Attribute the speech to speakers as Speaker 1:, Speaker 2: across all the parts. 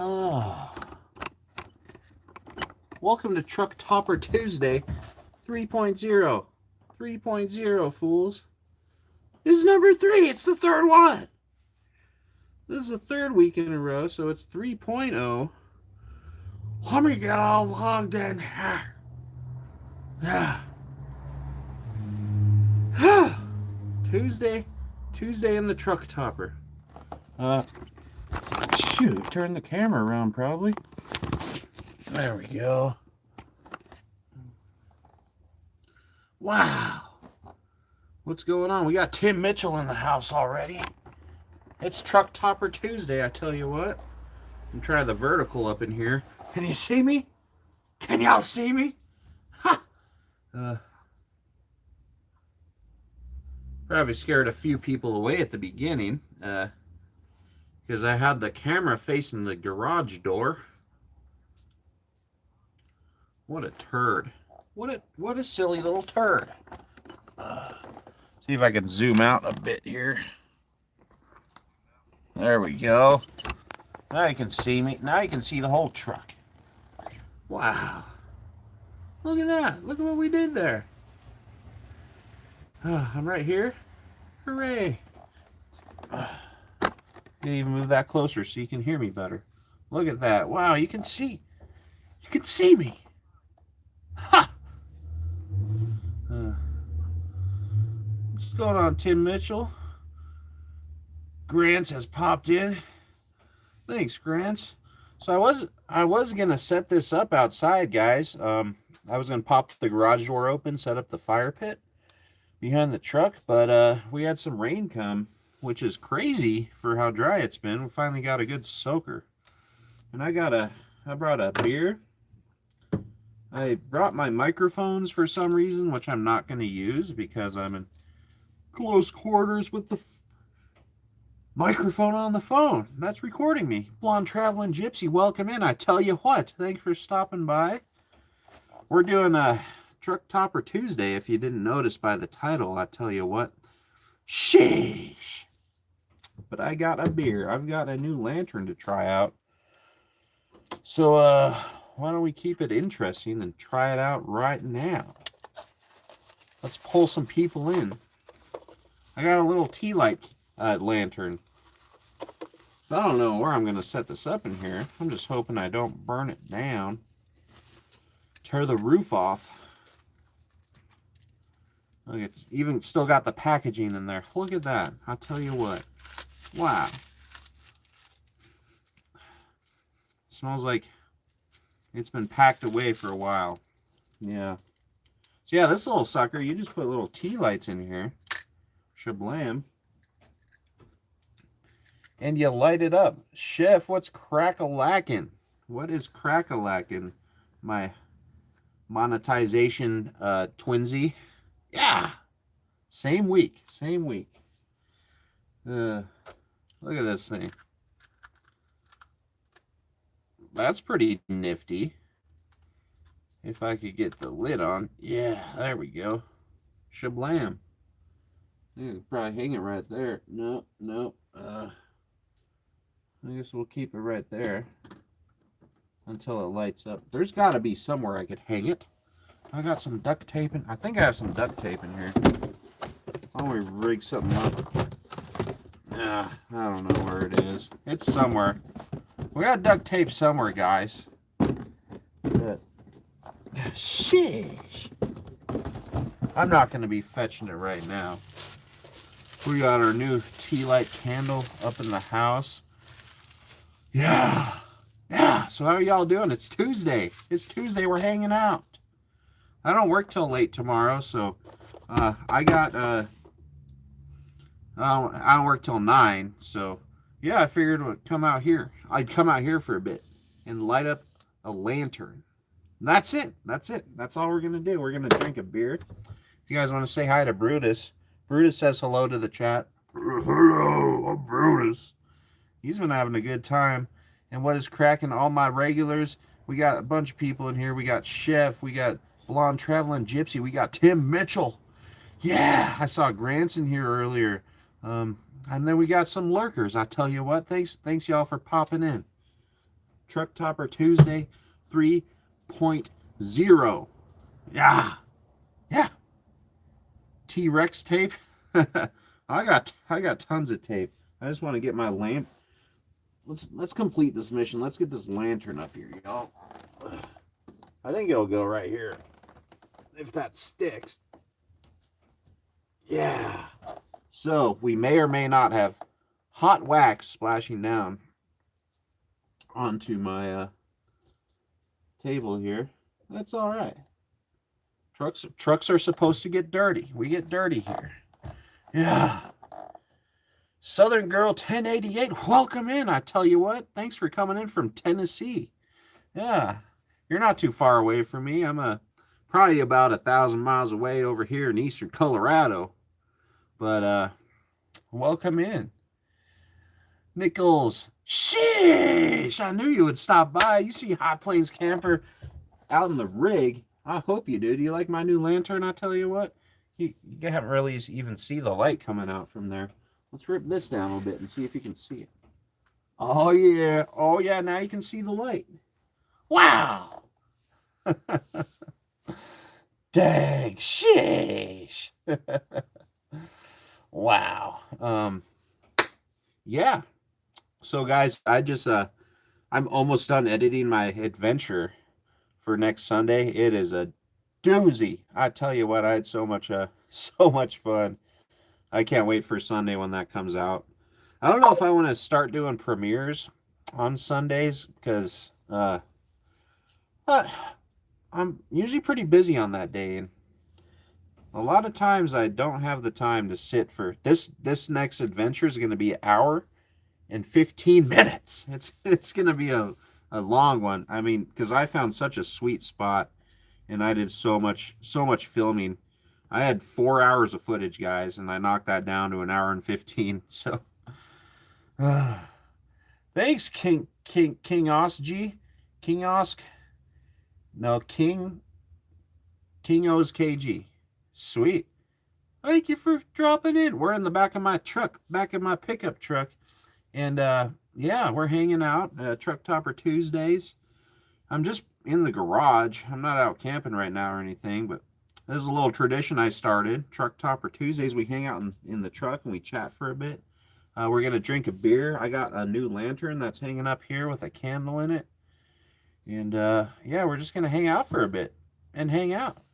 Speaker 1: Oh. Welcome to Truck Topper Tuesday 3.0. 3.0, fools. This is number 3. It's the third one. This is the third week in a row, so it's 3.0. Let me get all logged in here. Tuesday in the Truck Topper. Shoot, turn the camera around probably. There we go. Wow. What's going on? We got Tim Mitchell in the house already. It's Truck Topper Tuesday, I tell you what. I'm trying the vertical up in here. Can you see me? Can y'all see me? Ha! Probably scared a few people away at the beginning. Because I had the camera facing the garage door. What a turd. What a silly little turd. See if I can zoom out a bit here. There we go. Now you can see me. Now you can see the whole truck. Wow. Look at that. Look at what we did there. I'm right here. Hooray. Didn't even move that closer so you can hear me better. Look at that. Wow, you can see. You can see me. Ha! What's going on, Tim Mitchell? Grants has popped in. Thanks, Grants. So I was gonna set this up outside, guys. I was gonna pop the garage door open, set up the fire pit behind the truck, but we had some rain come, which is crazy for how dry it's been. We finally got a good soaker. And I brought a beer. I brought my microphones for some reason, which I'm not going to use because I'm in close quarters with the microphone on the phone. That's recording me. Blonde Traveling Gypsy, welcome in. I tell you what, thanks for stopping by. We're doing a Truck Topper Tuesday, if you didn't notice by the title. I tell you what, sheesh. But I got a beer. I've got a new lantern to try out. So, why don't we keep it interesting and try it out right now? Let's pull some people in. I got a little tea light lantern. I don't know where I'm going to set this up in here. I'm just hoping I don't burn it down. Tear the roof off. Look, it's even still got the packaging in there. Look at that. I'll tell you what. Wow. Smells like it's been packed away for a while. Yeah. So yeah, this little sucker, you just put little tea lights in here. Shablam. And you light it up. Chef, what's crack-a-lackin'? What is crack-a-lackin'? My monetization twinsy. Yeah. Same week. Same week. Look at this thing. That's pretty nifty. If I could get the lid on. Yeah, there we go. Shablam. You could probably hang it right there. No. I guess we'll keep it right there until it lights up. There's got to be somewhere I could hang it. I got some duct tape in. I think I have some duct tape in here. Why don't we rig something up? I don't know where it is. It's somewhere. We got duct tape somewhere, guys. Sheesh. I'm not going to be fetching it right now. We got our new tea light candle up in the house. Yeah. So how are y'all doing? It's Tuesday. We're hanging out. I don't work till late tomorrow, so I don't work till 9, so yeah, I figured I'd come out here. I'd come out here for a bit and light up a lantern. That's it. That's all we're going to do. We're going to drink a beer. If you guys want to say hi to Brutus. Brutus says hello to the chat. Hello, I'm Brutus. He's been having a good time. And what is cracking? All my regulars. We got a bunch of people in here. We got Chef. We got Blonde Traveling Gypsy. We got Tim Mitchell. Yeah, I saw Grants in here earlier. And then we got some lurkers. I tell you what, thanks y'all for popping in. Truck Topper Tuesday 3.0. Yeah. Yeah. T-Rex tape. I got tons of tape. I just want to get my lamp. Let's complete this mission. Let's get this lantern up here, y'all. I think it'll go right here. If that sticks. Yeah. So we may or may not have hot wax splashing down onto my table here. That's all right. Trucks are supposed to get dirty. We get dirty here. Yeah. Southern Girl 1088, welcome in. I tell you what, thanks for coming in from Tennessee. Yeah, you're not too far away from me. I'm probably about 1,000 miles away over here in eastern Colorado. But welcome in. Nichols, sheesh, I knew you would stop by. You see Hot Plains Camper out in the rig. I hope you do. Do you like my new lantern? I tell you what, you haven't really even see the light coming out from there. Let's rip this down a little bit and see if you can see it. Oh, yeah. Oh, yeah. Now you can see the light. Wow. Dang. Sheesh. Wow. Yeah. So, guys, I'm almost done editing my adventure for next Sunday. It is a doozy. I tell you what, I had so much fun. I can't wait for Sunday when that comes out. I don't know if I want to start doing premieres on Sundays because but I'm usually pretty busy on that day, and a lot of times I don't have the time to sit for this next adventure is going to be an hour and 15 minutes. It's going to be a long one. I mean, because I found such a sweet spot, and I did so much filming. I had 4 hours of footage, guys, and I knocked that down to an hour and 15. So, thanks, King Osg, King Osk. No, King O's KG. Sweet. Thank you for dropping in. We're in the back of my truck, back of my pickup truck, and yeah, we're hanging out. Truck Topper Tuesdays. I'm just in the garage. I'm not out camping right now or anything, but this is a little tradition I started. Truck Topper Tuesdays, we hang out in the truck and we chat for a bit. We're going to drink a beer. I got a new lantern that's hanging up here with a candle in it. And yeah, we're just going to hang out for a bit and hang out.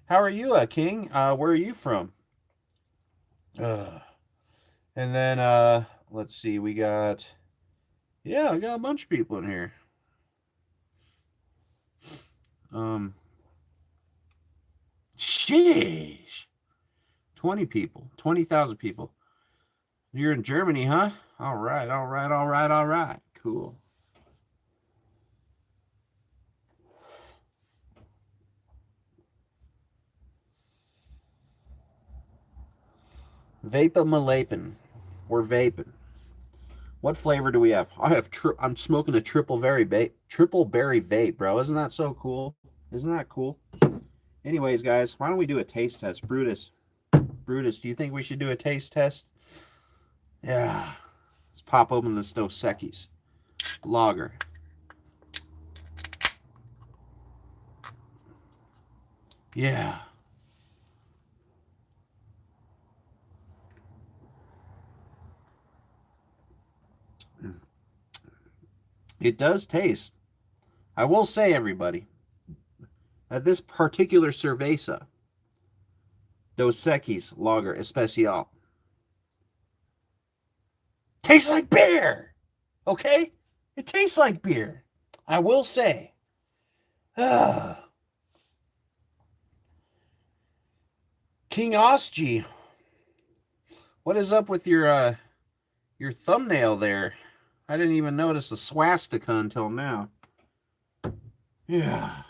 Speaker 1: How are you, King? Where are you from? And then, let's see, I got a bunch of people in here. Sheesh. 20 people. 20,000 people. You're in Germany, huh? All right. Cool. Vaping. We're vaping. What flavor do we have? I'm smoking a triple berry vape, bro. Isn't that so cool? Isn't that cool? Anyways, guys, why don't we do a taste test? Brutus, do you think we should do a taste test? Yeah. Let's pop open this Dos Equis lager. Yeah. It does taste. I will say, everybody, that this particular cerveza, Dos Equis Lager Especial, tastes like beer. Okay? It tastes like beer. I will say. King Osg, what is up with your thumbnail there? I didn't even notice the swastika until now. Yeah.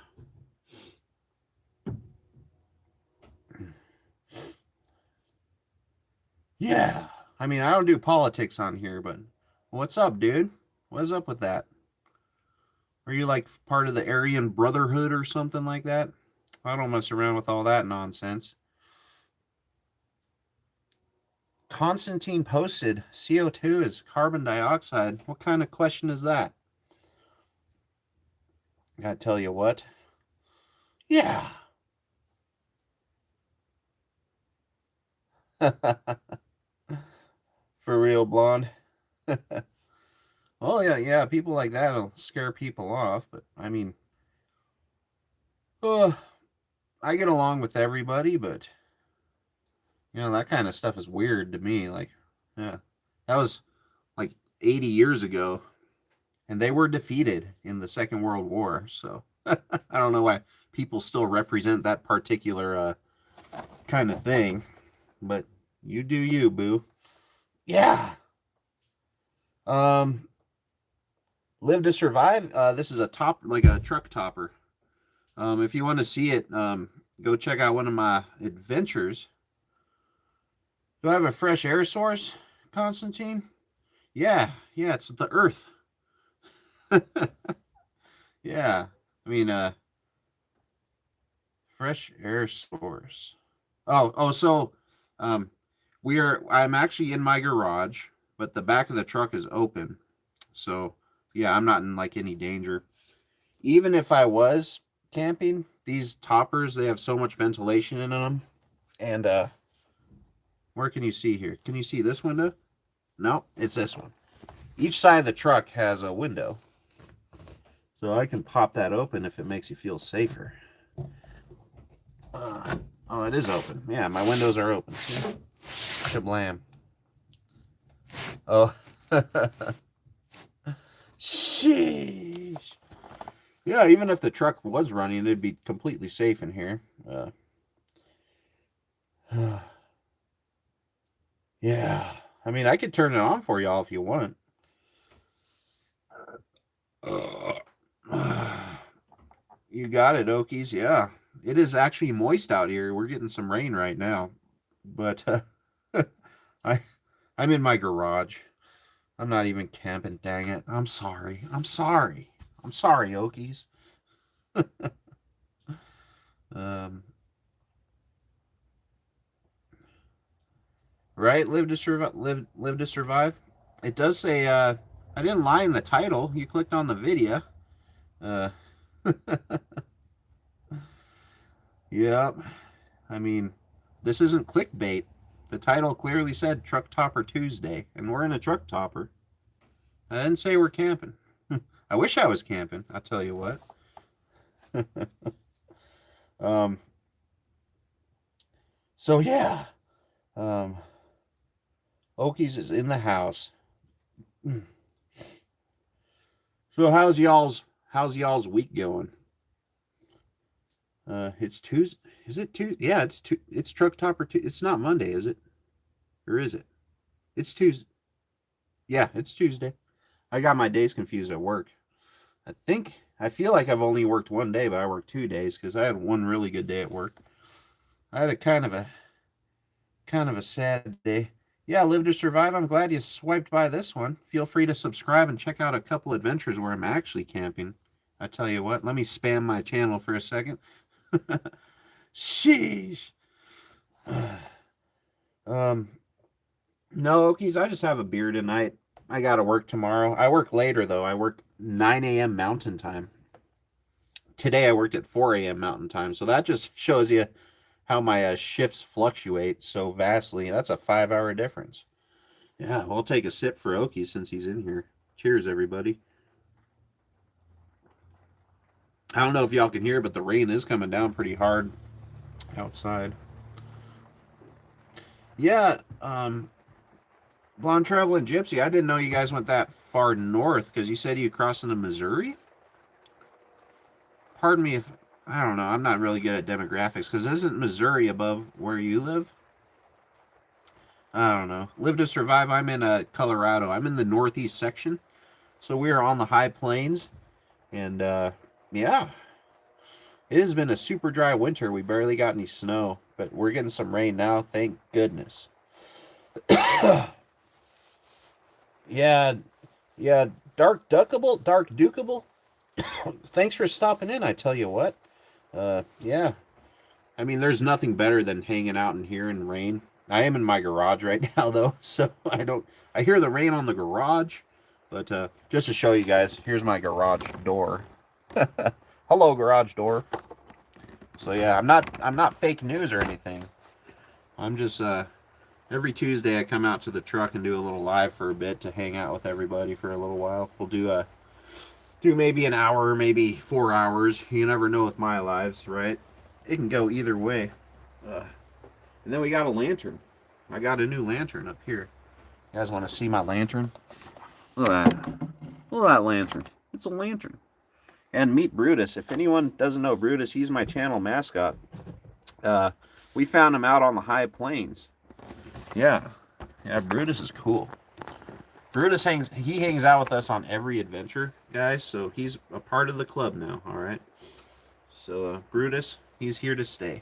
Speaker 1: Yeah. I mean, I don't do politics on here, but what's up, dude? What's up with that? Are you like part of the Aryan Brotherhood or something like that? I don't mess around with all that nonsense. Constantine posted CO2 is carbon dioxide. What kind of question is that? I tell you what. Yeah. For real, blonde. Well, yeah, yeah. People like that'll scare people off, but I mean, uh, I get along with everybody, but that kind of stuff is weird to me. Like, yeah, that was like 80 years ago, and they were defeated in the Second World War. So I don't know why people still represent that particular kind of thing, but you do you, boo. Yeah. Um, Live to Survive. This is a top, like a truck topper. If you want to see it, go check out one of my adventures. Do I have a fresh air source, Constantine? Yeah, yeah, it's the Earth. Yeah, I mean, fresh air source. So, um, I'm actually in my garage, but the back of the truck is open. So, yeah, I'm not in like any danger. Even if I was camping, these toppers, they have so much ventilation in them. And where can you see here? Can you see this window? No, it's this one. Each side of the truck has a window. So I can pop that open if it makes you feel safer. Oh, it is open. Yeah, my windows are open. See? Shablam. Oh. Sheesh. Yeah, even if the truck was running, it'd be completely safe in here. Yeah. I mean, I could turn it on for y'all if you want. You got it, Okies. Yeah. It is actually moist out here. We're getting some rain right now. But I I'm in my garage. I'm not even camping, dang it. I'm sorry. I'm sorry. I'm sorry, Okies. um right? Live to survive. Live to survive. It does say. I didn't lie in the title. You clicked on the video. Uh, yeah. I mean, this isn't clickbait. The title clearly said Truck Topper Tuesday, and we're in a truck topper. I didn't say we're camping. I wish I was camping. I'll tell you what. um. So yeah. Um. Okies is in the house. So how's y'all's week going? It's Tuesday. Is it Tuesday? Yeah, it's Truck Topper Tuesday. It's not Monday, is it? Or is it? It's Tuesday. Yeah, it's Tuesday. I got my days confused at work. I feel like I've only worked one day, but I worked 2 days because I had one really good day at work. I had a kind of a sad day. Yeah, Live to Survive. I'm glad you swiped by this one. Feel free to subscribe and check out a couple adventures where I'm actually camping. I tell you what, let me spam my channel for a second. Sheesh. um, no, Okies, I just have a beer tonight. I gotta work tomorrow. I work later though. I work 9 a.m. Mountain Time. Today I worked at 4 a.m. Mountain Time, so that just shows you how my shifts fluctuate so vastly. That's a 5-hour difference. Yeah, we'll take a sip for Okie since he's in here. Cheers, everybody. I don't know if y'all can hear, but the rain is coming down pretty hard outside. Yeah, Blonde Traveling Gypsy, I didn't know you guys went that far north because you said you crossed into Missouri? Pardon me if, I don't know, I'm not really good at demographics because isn't Missouri above where you live? I don't know. Live to Survive, I'm in Colorado. I'm in the northeast section. So we are on the high plains. And yeah, it has been a super dry winter. We barely got any snow, but we're getting some rain now. Thank goodness. Yeah, yeah. Dark Dukeable. Thanks for stopping in. I tell you what. Yeah. I mean, there's nothing better than hanging out in here in rain. I am in my garage right now, though, so I don't. I hear the rain on the garage, but just to show you guys, here's my garage door. Hello, garage door. So yeah, I'm not fake news or anything. I'm just every Tuesday I come out to the truck and do a little live for a bit to hang out with everybody for a little while. We'll do maybe an hour, maybe 4 hours. You never know with my lives, right? It can go either way. And then we got a lantern. I got a new lantern up here. You guys want to see my lantern? Look at that. Look at that lantern. It's a lantern. And meet Brutus. If anyone doesn't know Brutus, he's my channel mascot. We found him out on the high plains. Yeah. Yeah, Brutus is cool. Brutus hangs out with us on every adventure, guys, so he's a part of the club now, alright? So, Brutus, he's here to stay.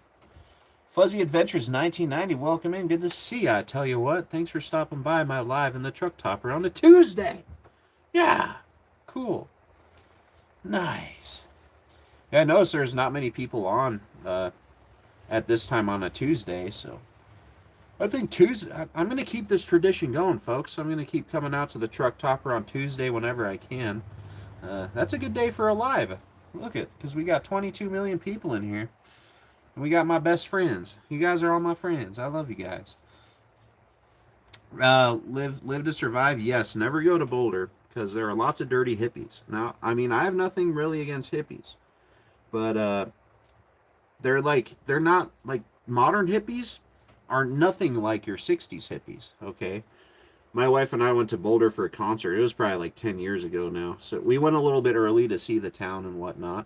Speaker 1: Fuzzy Adventures 1990, welcome in. Good to see you. I tell you what, thanks for stopping by my live in the truck topper on a Tuesday. Yeah, cool. Nice. Yeah, I noticed there's not many people on at this time on a Tuesday, so I think Tuesday, I'm going to keep this tradition going, folks. I'm going to keep coming out to the truck topper on Tuesday whenever I can. That's a good day for a live. Look at, because we got 22 million people in here. And we got my best friends. You guys are all my friends. I love you guys. Live to survive. Yes, never go to Boulder because there are lots of dirty hippies. Now, I mean, I have nothing really against hippies, but they're not like modern hippies are nothing like your 60s hippies. Okay, my wife and I went to Boulder for a concert. It was probably like 10 years ago now, so we went a little bit early to see the town and whatnot,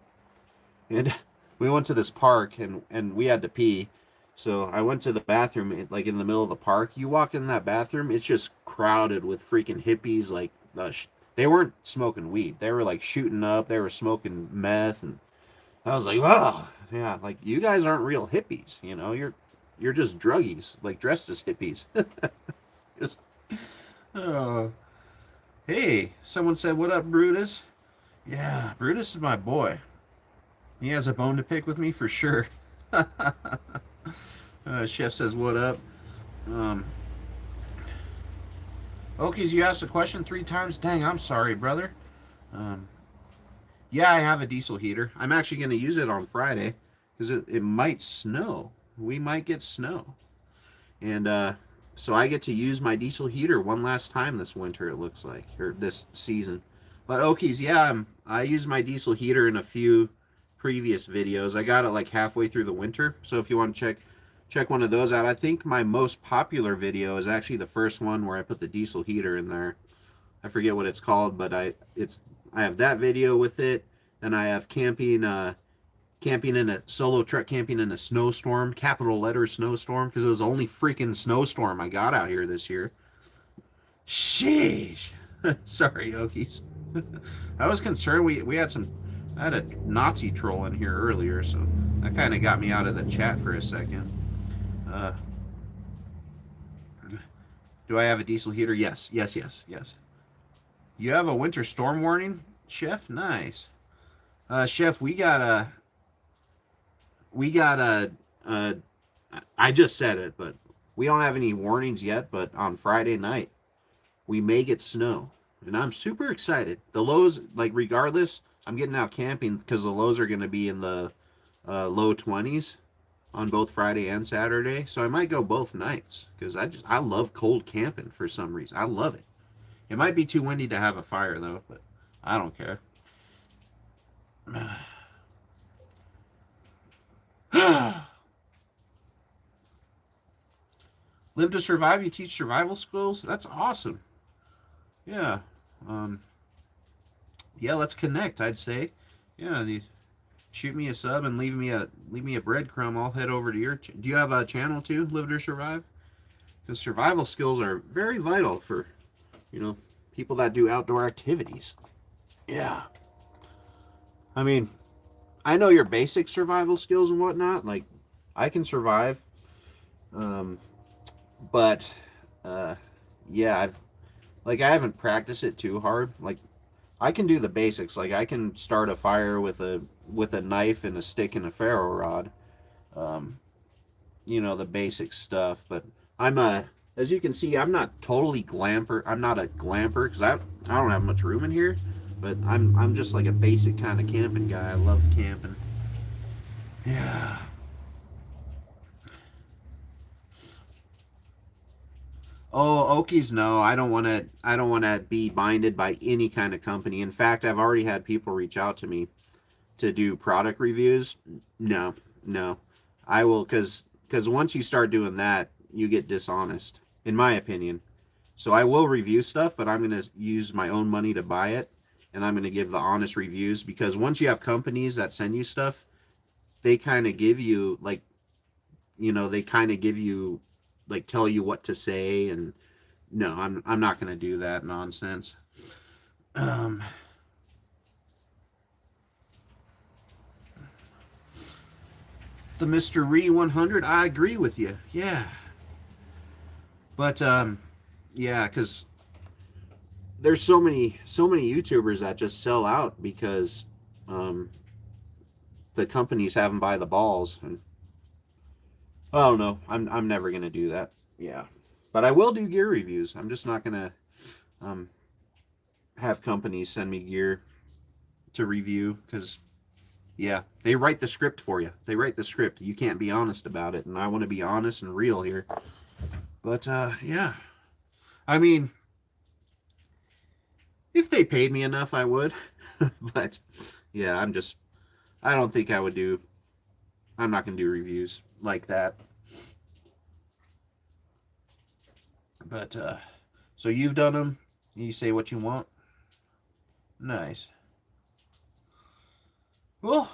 Speaker 1: and we went to this park and we had to pee. So I went to the bathroom, like in the middle of the park. You walk in that bathroom, it's just crowded with freaking hippies. Like they weren't smoking weed; they were like shooting up. They were smoking meth, and I was like, "Wow, yeah, like you guys aren't real hippies. You know, you're just druggies, like dressed as hippies." Just, oh, hey, someone said, "What up, Brutus?" Yeah, Brutus is my boy. He has a bone to pick with me for sure. Chef says, what up? Okies, you asked a question 3 times? Dang, I'm sorry, brother. Yeah, I have a diesel heater. I'm actually going to use it on Friday because it might snow. We might get snow. And so I get to use my diesel heater one last time this winter, it looks like, or this season. But Okies, yeah, I use my diesel heater in a few previous videos. I got it like halfway through the winter, so if you want to check one of those out. I think my most popular video is actually the first one where I put the diesel heater in there. I forget what it's called, but I have that video with it, and I have camping in a solo truck camping in a snowstorm, capital letter snowstorm, because it was the only freaking snowstorm I got out here this year. Sheesh. Sorry, Okies. I was concerned I had a Nazi troll in here earlier, so that kind of got me out of the chat for a second. Do I have a diesel heater? Yes. You have a winter storm warning, Chef? Nice. Chef, we got a, I just said it, but we don't have any warnings yet, but on Friday night, we may get snow. And I'm super excited. The lows, like regardless, I'm getting out camping because the lows are going to be in the low 20s on both Friday and Saturday. So I might go both nights because I love cold camping for some reason. I love it. It might be too windy to have a fire though, but I don't care. Live to survive. You teach survival skills. That's awesome. Yeah. Yeah, let's connect, I'd say. Yeah, shoot me a sub and leave me a breadcrumb. I'll head over to your do you have a channel too, Live to Survive? Because survival skills are very vital for, people that do outdoor activities. Yeah. I mean, I know your basic survival skills and whatnot. Like, I can survive. But yeah, I haven't practiced it too hard. Like, I can do the basics. Like, I can start a fire with a knife and a stick and a ferro rod. The basic stuff. But as you can see, I'm not totally glamper. I'm not a glamper because I don't have much room in here. But I'm just like a basic kind of camping guy. I love camping. Yeah. Oh, Okies, no. I don't want to. I don't want to be binded by any kind of company. In fact, I've already had people reach out to me to do product reviews. No, no. I will, because once you start doing that, you get dishonest, in my opinion. So I will review stuff, but I'm going to use my own money to buy it, and I'm going to give the honest reviews, because once you have companies that send you stuff, they kind of give you like, they kind of give you like, tell you what to say, and no, I'm not going to do that nonsense. Um the Mr. Re 100, I agree with you. Yeah. But yeah, cuz there's so many YouTubers that just sell out because um the companies have them by the balls, and I don't know. I'm never going to do that. Yeah. But I will do gear reviews. I'm just not going to um have companies send me gear to review, cuz yeah, they write the script for you. They write the script. You can't be honest about it, and I want to be honest and real here. But yeah, I mean, if they paid me enough, I would. But yeah, I don't think I would do. I'm not gonna do reviews like that. But so you've done them. You say what you want. Nice. Well,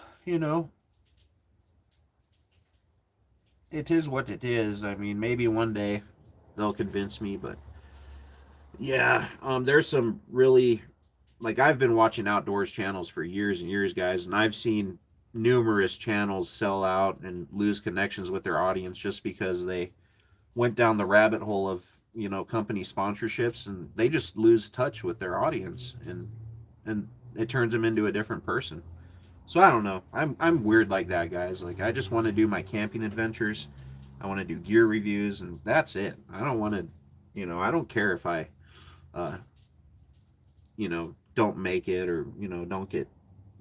Speaker 1: it is what it is. I mean, maybe one day they'll convince me, but yeah, there's some really, like, I've been watching outdoors channels for years and years, guys, and I've seen numerous channels sell out and lose connections with their audience just because they went down the rabbit hole of company sponsorships, and they just lose touch with their audience, and it turns them into a different person. So I don't know. I'm weird like that, guys. Like, I just want to do my camping adventures. I want to do gear reviews, and that's it. I don't want to, I don't care if I uh, don't make it, or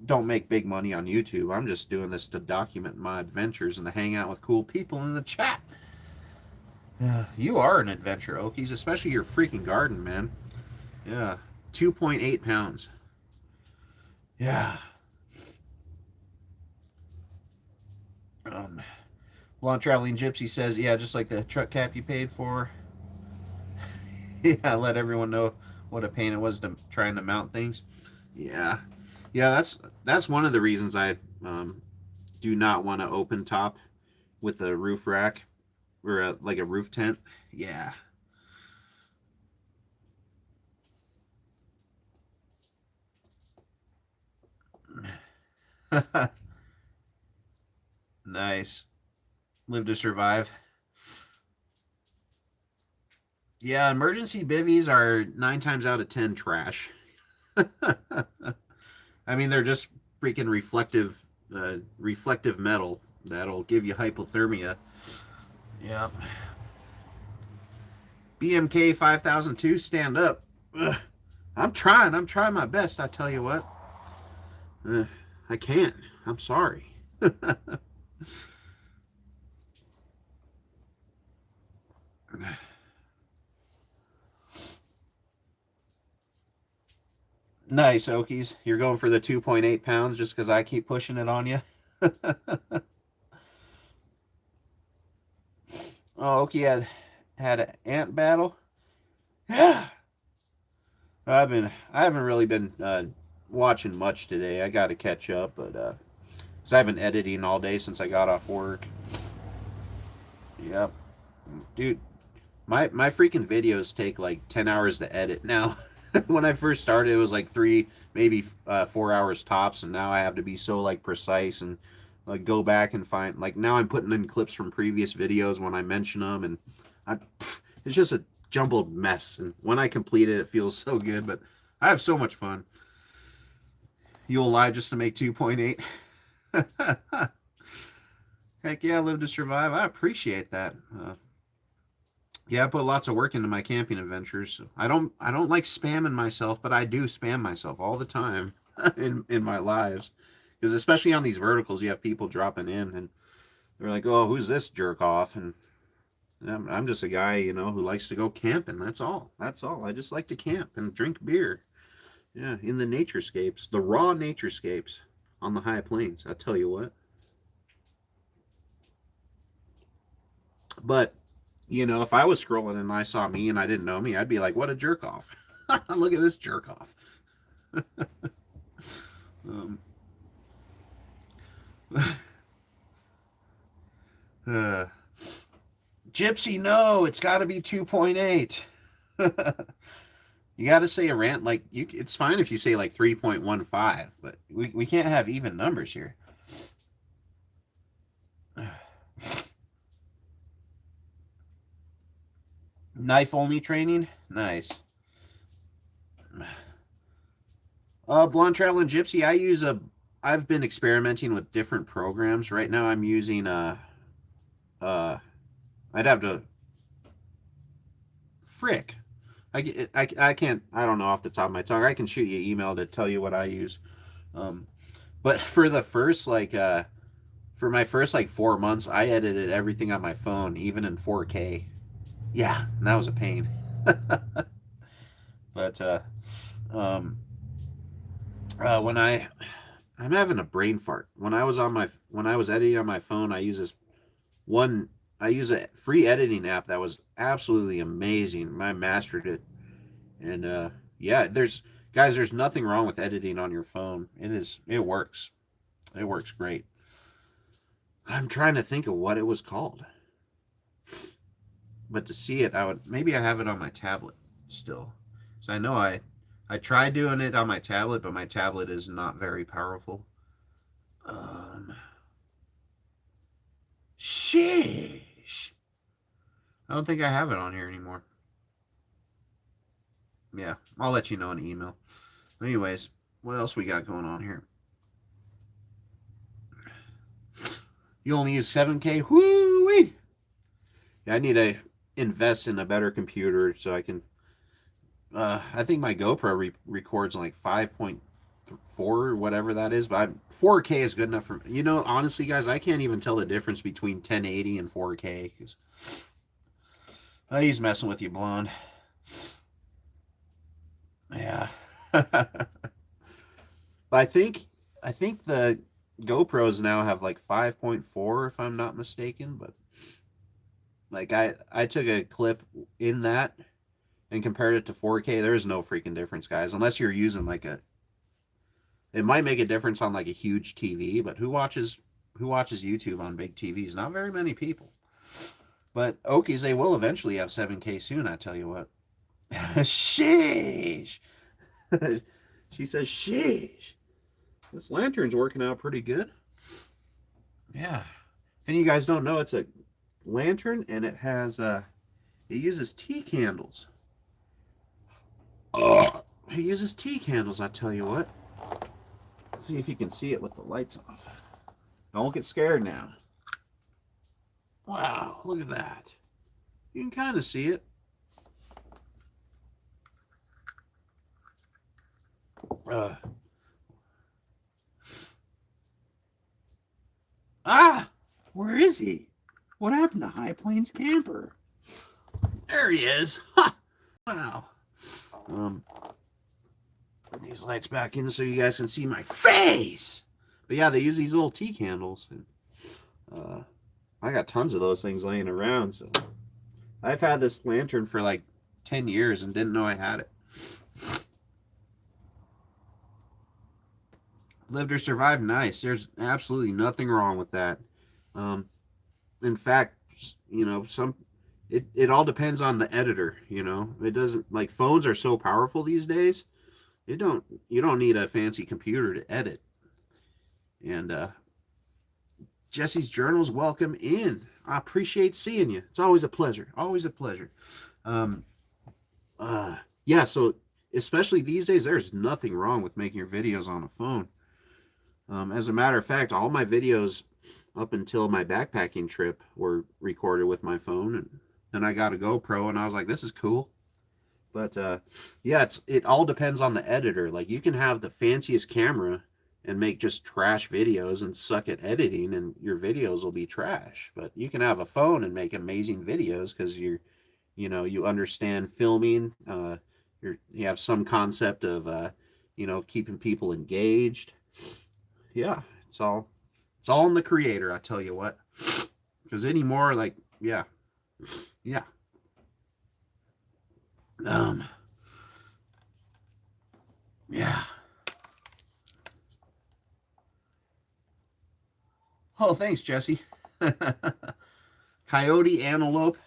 Speaker 1: don't make big money on YouTube. I'm just doing this to document my adventures and to hang out with cool people in the chat. Yeah, you are an adventure, Okies, especially your freaking garden, man. Yeah, 2.8 pounds. Yeah. Um, Blonde Traveling Gypsy says, yeah, just like the truck cap you paid for. Yeah, let everyone know what a pain it was to trying to mount things. Yeah, yeah, that's one of the reasons I do not want to open top with a roof rack, or like a roof tent. Yeah. Nice. Live to survive. Yeah, emergency bivvies are 9 times out of 10 trash. I mean, they're just freaking reflective metal that'll give you hypothermia. Yeah. BMK 5002, stand up. Ugh. I'm trying. I'm trying my best. I tell you what. I can't. I'm sorry. Nice, Okies. You're going for the 2.8 pounds just because I keep pushing it on you. Oh, Okie had an ant battle. Yeah. I haven't really been watching much today. I got to catch up, but because I've been editing all day since I got off work. Yep, dude, my freaking videos take like 10 hours to edit now. When I first started, it was like three, maybe 4 hours tops, and now I have to be so like precise and like go back and find, like, now I'm putting in clips from previous videos when I mention them, and I, it's just a jumbled mess. And when I complete it, it feels so good. But I have so much fun. You'll lie just to make 2.8. Heck yeah, live to survive. I appreciate that. Yeah, I put lots of work into my camping adventures. I don't like spamming myself, but I do spam myself all the time in my lives. Because especially on these verticals, you have people dropping in and they're like, "Oh, who's this jerk off?" And I'm just a guy, who likes to go camping. That's all. That's all. I just like to camp and drink beer. Yeah, in the naturescapes, the raw naturescapes on the high plains. I tell you what. But if I was scrolling and I saw me and I didn't know me, I'd be like, "What a jerk off! Look at this jerk off." Um, uh, Gypsy, no, it's got to be 2.8. You got to say a rant like you. It's fine if you say like 3.15, but we can't have even numbers here. Knife only training, nice. Blonde Traveling Gypsy, I've been experimenting with different programs. Right now, I'm using uh, I'd have to frick. I can't. I don't know off the top of my tongue. I can shoot you an email to tell you what I use. Um, but for my first like 4 months, I edited everything on my phone, even in 4K. Yeah, and that was a pain. But um, when I'm having a brain fart. When I was editing on my phone, one I use a free editing app that was absolutely amazing. I mastered it. And yeah, there's nothing wrong with editing on your phone. It works. It works great. I'm trying to think of what it was called. But to see it, I have it on my tablet still. So I know I tried doing it on my tablet, but my tablet is not very powerful. Um Sheesh. I don't think I have it on here anymore. Yeah, I'll let you know in email. Anyways, what else we got going on here? You only use 7K? Whoo-wee! Yeah, I need to invest in a better computer so I can. I think my GoPro records like 5.4 or whatever that is, but 4K is good enough for. Honestly, guys, I can't even tell the difference between 1080 and 4K. He's messing with you, blonde. Yeah. But I think the GoPros now have like 5.4 if I'm not mistaken, but like I took a clip in that and compared it to 4K. There's no freaking difference, guys, unless you're using like a it might make a difference on like a huge TV, but who watches YouTube on big TVs? Not very many people. But Okies, they will eventually have 7K soon, I tell you what. Sheesh. She says sheesh. This lantern's working out pretty good. Yeah. If any of you guys don't know, it's a lantern and it uses tea candles. It uses tea candles, I tell you what. Let's see if you can see it with the lights off. Don't get scared now. Wow, look at that. You can kind of see it. Uh, where is he? What happened to High Plains Camper? There he is. Ha! Wow. Put these lights back in so you guys can see my face. But yeah, they use these little tea candles. And, I got tons of those things laying around. So I've had this lantern for like 10 years and didn't know I had it. Lived or survived, nice. There's absolutely nothing wrong with that. Um, in fact, it all depends on the editor. It doesn't like phones are so powerful these days. You don't need a fancy computer to edit. And Jesse's Journals, welcome in. I appreciate seeing you. It's always a pleasure. Always a pleasure. Um, yeah. So especially these days, there's nothing wrong with making your videos on a phone. As a matter of fact, all my videos up until my backpacking trip were recorded with my phone, and and I got a GoPro, and I was like, this is cool. But yeah, it all depends on the editor. Like you can have the fanciest camera and make just trash videos and suck at editing, and your videos will be trash. But you can have a phone and make amazing videos because you understand filming. You have some concept of keeping people engaged. Yeah, it's all in the creator. I tell you what, because anymore, like yeah. Um, yeah. Oh, thanks, Jesse. Coyote, antelope,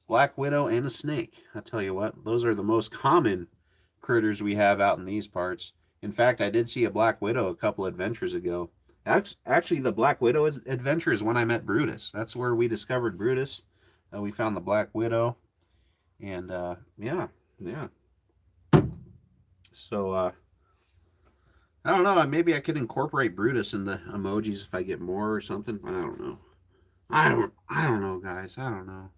Speaker 1: black widow, and a snake. I tell you what, those are the most common critters we have out in these parts. In fact, I did see a black widow a couple adventures ago. Actually, the black widow adventure is when I met Brutus. That's where we discovered Brutus. We found the black widow, and yeah. So I don't know. Maybe I could incorporate Brutus in the emojis if I get more or something. I don't know. I don't know, guys. I don't know.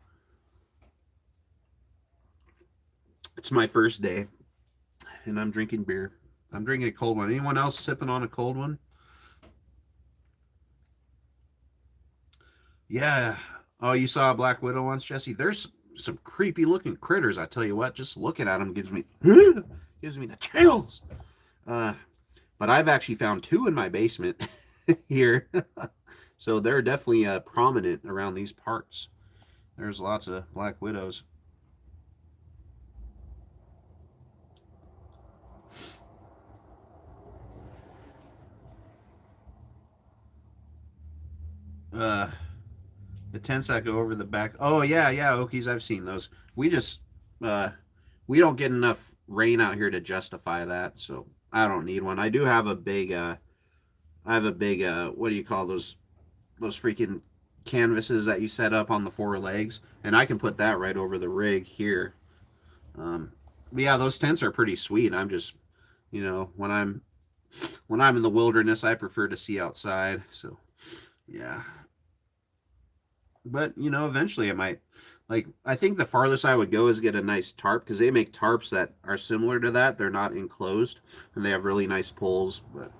Speaker 1: It's my first day, and I'm drinking beer. I'm drinking a cold one. Anyone else sipping on a cold one? Yeah. Oh, you saw a black widow once, Jesse? There's some creepy looking critters. I tell you what, just looking at them gives me gives me the chills. Uh, but I've actually found two in my basement here, so they're definitely prominent around these parts. There's lots of black widows. Uh, the tents that go over the back. Oh yeah, Okies. I've seen those. We just uh, we don't get enough rain out here to justify that, so I don't need one. I do have a big I have a big what do you call those freaking canvases that you set up on the four legs, and I can put that right over the rig here. Um, but yeah, those tents are pretty sweet. I'm just, when I'm in the wilderness, I prefer to see outside. So yeah, but eventually I might. Like, I think the farthest I would go is get a nice tarp because they make tarps that are similar to that. They're not enclosed and they have really nice poles. But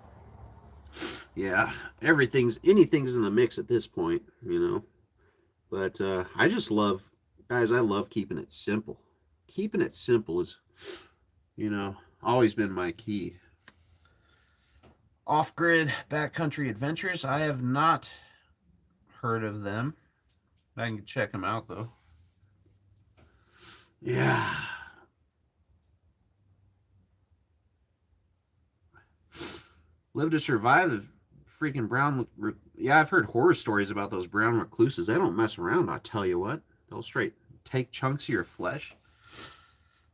Speaker 1: yeah, anything's in the mix at this point. But I just love, guys, I love keeping it simple. Keeping it simple is, always been my key. Off grid backcountry adventures. I have not heard of them. I can check them out though. Yeah. Live to survive the freaking brown. Yeah, I've heard horror stories about those brown recluses. They don't mess around, I tell you what. They'll straight take chunks of your flesh.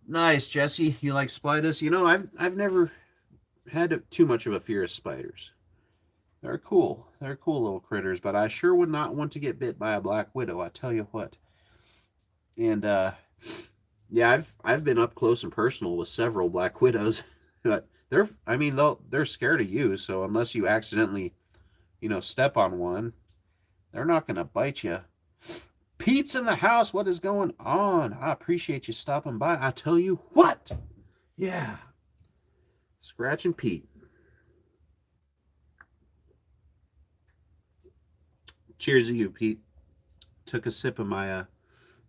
Speaker 1: Nice, Jesse. You like spiders? I've never had too much of a fear of spiders. They're cool. They're cool little critters, but I sure would not want to get bit by a black widow, I tell you what. And yeah, I've been up close and personal with several black widows, but they're scared of you, so unless you accidentally, step on one, they're not going to bite you. Pete's in the house. What is going on? I appreciate you stopping by. I tell you what. Yeah. Scratching Pete. Cheers to you, Pete. Took a sip of my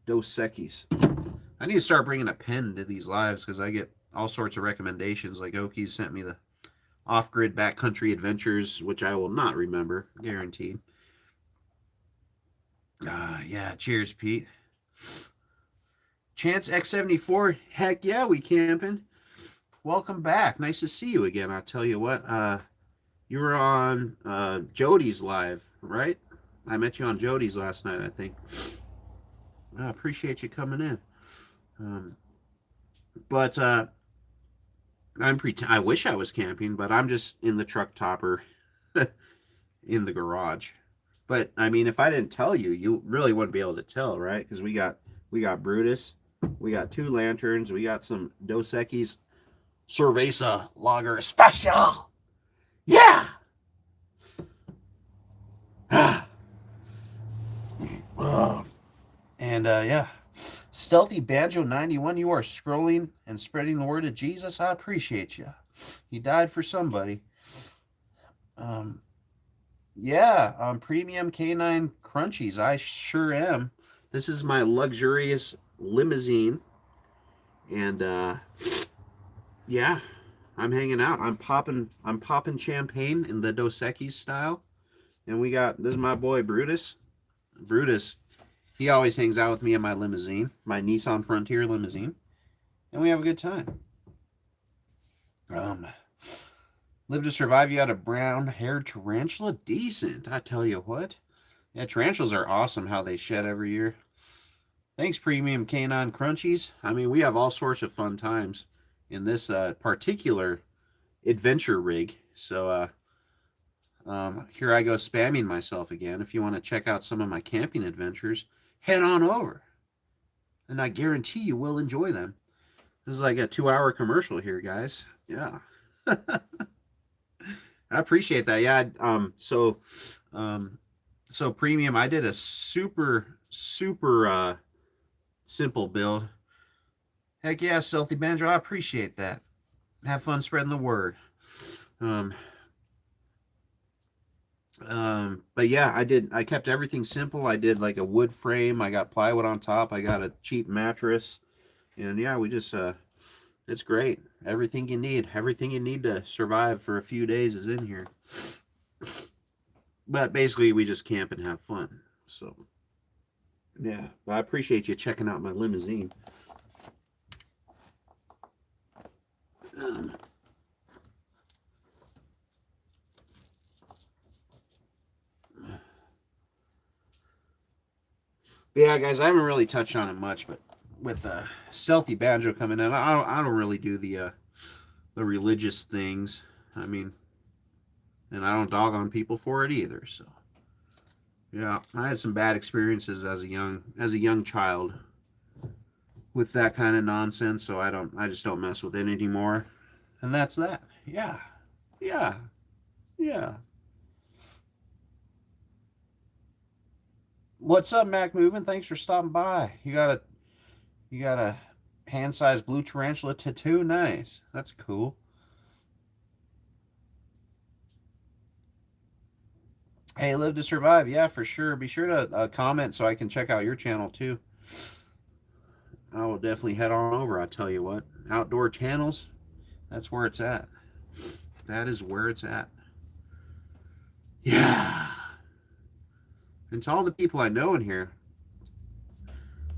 Speaker 1: Dos Equis. I need to start bringing a pen to these lives because I get all sorts of recommendations. Like Okies sent me the off-grid backcountry adventures, which I will not remember, guaranteed. Yeah, cheers, Pete. Chance X74, heck yeah, we camping. Welcome back. Nice to see you again. I'll tell you what, you were on Jody's live, right? I met you on Jody's last night, I think. I appreciate you coming in. But I wish I was camping, but I'm just in the truck topper in the garage. But I mean, if I didn't tell you, you really wouldn't be able to tell, right? Because we got Brutus, we got two lanterns, we got some Dos Equis Cerveza Lager Especial. Yeah. And yeah, Stealthy Banjo 91, you are scrolling and spreading the word of Jesus. I appreciate you. He died for somebody. Yeah, premium canine crunchies. I sure am. This is my luxurious limousine, and yeah, I'm hanging out. I'm popping champagne in the Dos Equis style, and we got this is my boy Brutus. Brutus, he always hangs out with me in my limousine, my Nissan Frontier limousine, and we have a good time. Live to Survive, you got a brown-haired tarantula? Decent, I tell you what. Yeah, tarantulas are awesome how they shed every year. Thanks, Premium Canine Crunchies. I mean, we have all sorts of fun times in this particular adventure rig. So here I go spamming myself again. If you want to check out some of my camping adventures, head on over. And I guarantee you will enjoy them. This is like a 2-hour commercial here, guys. Yeah. I appreciate that. Yeah. So Premium, I did a super simple build. Heck yeah, Stealthy Banjo, I appreciate that. Have fun spreading the word. But yeah, I kept everything simple. I did like a wood frame. I got plywood on top. I got a cheap mattress. And yeah, we just it's great. Everything you need to survive for a few days is in here. But basically, we just camp and have fun. So, yeah. But I appreciate you checking out my limousine. But yeah, guys, I haven't really touched on it much, but with Stealthy Banjo coming in, I don't really do the religious things. I mean, and I don't dog on people for it either. So, yeah, I had some bad experiences as a young child with that kind of nonsense. So I just don't mess with it anymore. And that's that. Yeah, yeah, yeah. What's up, Mac Moving? Thanks for stopping by. You got a hand-sized blue tarantula tattoo. Nice. That's cool. Hey, Live to Survive. Yeah, for sure. Be sure to comment so I can check out your channel too. I will definitely head on over. I tell you what, outdoor channels. That's where it's at. That is where it's at. Yeah. And to all the people I know in here,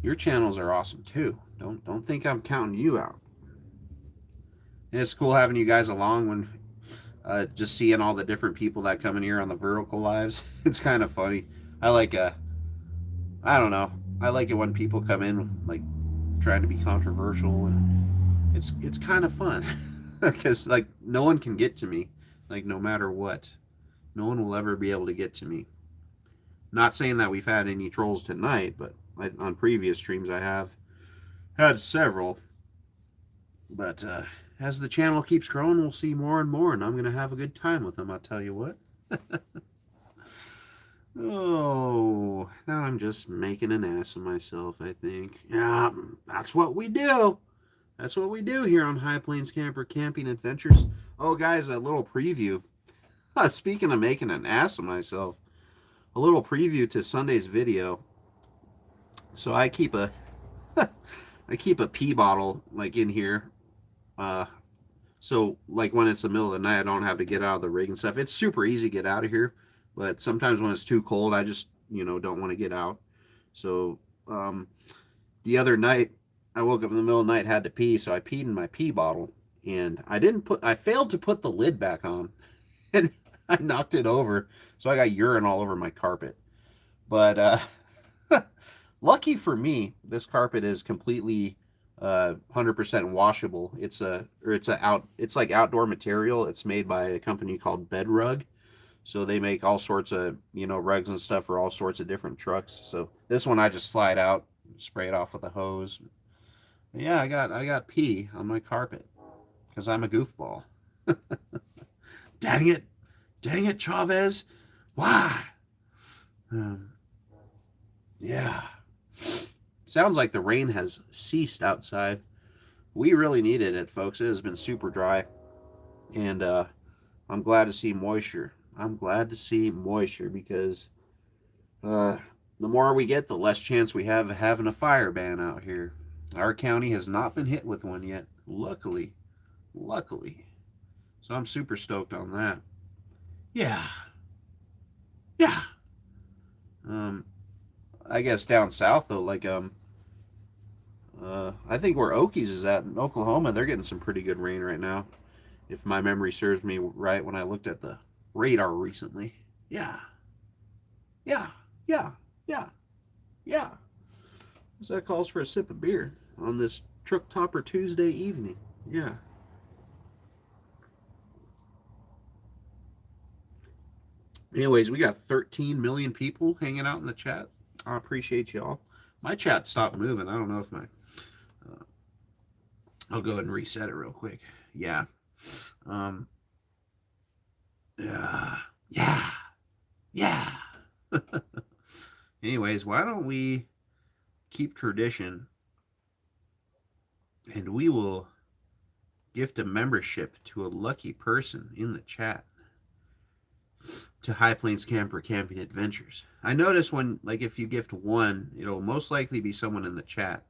Speaker 1: your channels are awesome too. Don't think I'm counting you out. And it's cool having you guys along when just seeing all the different people that come in here on the vertical lives. It's kind of funny. I don't know. I like it when people come in like trying to be controversial, and it's kind of fun because like no one can get to me, like no matter what. No one will ever be able to get to me. Not saying that we've had any trolls tonight, but on previous streams I have had several. But as the channel keeps growing, we'll see more and more, and I'm going to have a good time with them, I'll tell you what. Oh, now I'm just making an ass of myself, I think. Yeah, that's what we do. That's what we do here on High Plains Camper Camping Adventures. Oh, guys, a little preview. Speaking of making an ass of myself, a little preview to Sunday's video. So I keep a pee bottle like in here. So like when it's the middle of the night, I don't have to get out of the rig and stuff. It's super easy to get out of here, but sometimes when it's too cold, I just don't want to get out. So the other night, I woke up in the middle of the night, had to pee, so I peed in my pee bottle, and I failed to put the lid back on, and I knocked it over, so I got urine all over my carpet. But lucky for me, this carpet is completely 100% washable. It's like outdoor material. It's made by a company called Bedrug. So they make all sorts of, rugs and stuff for all sorts of different trucks. So this one I just slide out, spray it off with a hose. But yeah, I got pee on my carpet because I'm a goofball. Dang it, Chavez. Why? Yeah. Sounds like the rain has ceased outside. We really needed it, folks. It has been super dry. And I'm glad to see moisture. I'm glad to see moisture because the more we get, the less chance we have of having a fire ban out here. Our county has not been hit with one yet, luckily. Luckily. So I'm super stoked on that. Yeah. Yeah. I guess down south though, like I think where Okies is at in Oklahoma, they're getting some pretty good rain right now. If my memory serves me right when I looked at the radar recently. Yeah. Yeah. Yeah. Yeah. Yeah. So that calls for a sip of beer on this Truck Topper Tuesday evening. Yeah. Anyways, we got 13 million people hanging out in the chat. I appreciate y'all. My chat stopped moving. I don't know if my... I'll go ahead and reset it real quick. Yeah. Yeah. Yeah. Yeah. Anyways, why don't we keep tradition and we will gift a membership to a lucky person in the chat to High Plains Camper Camping Adventures. I notice when, like, if you gift one, it'll most likely be someone in the chat.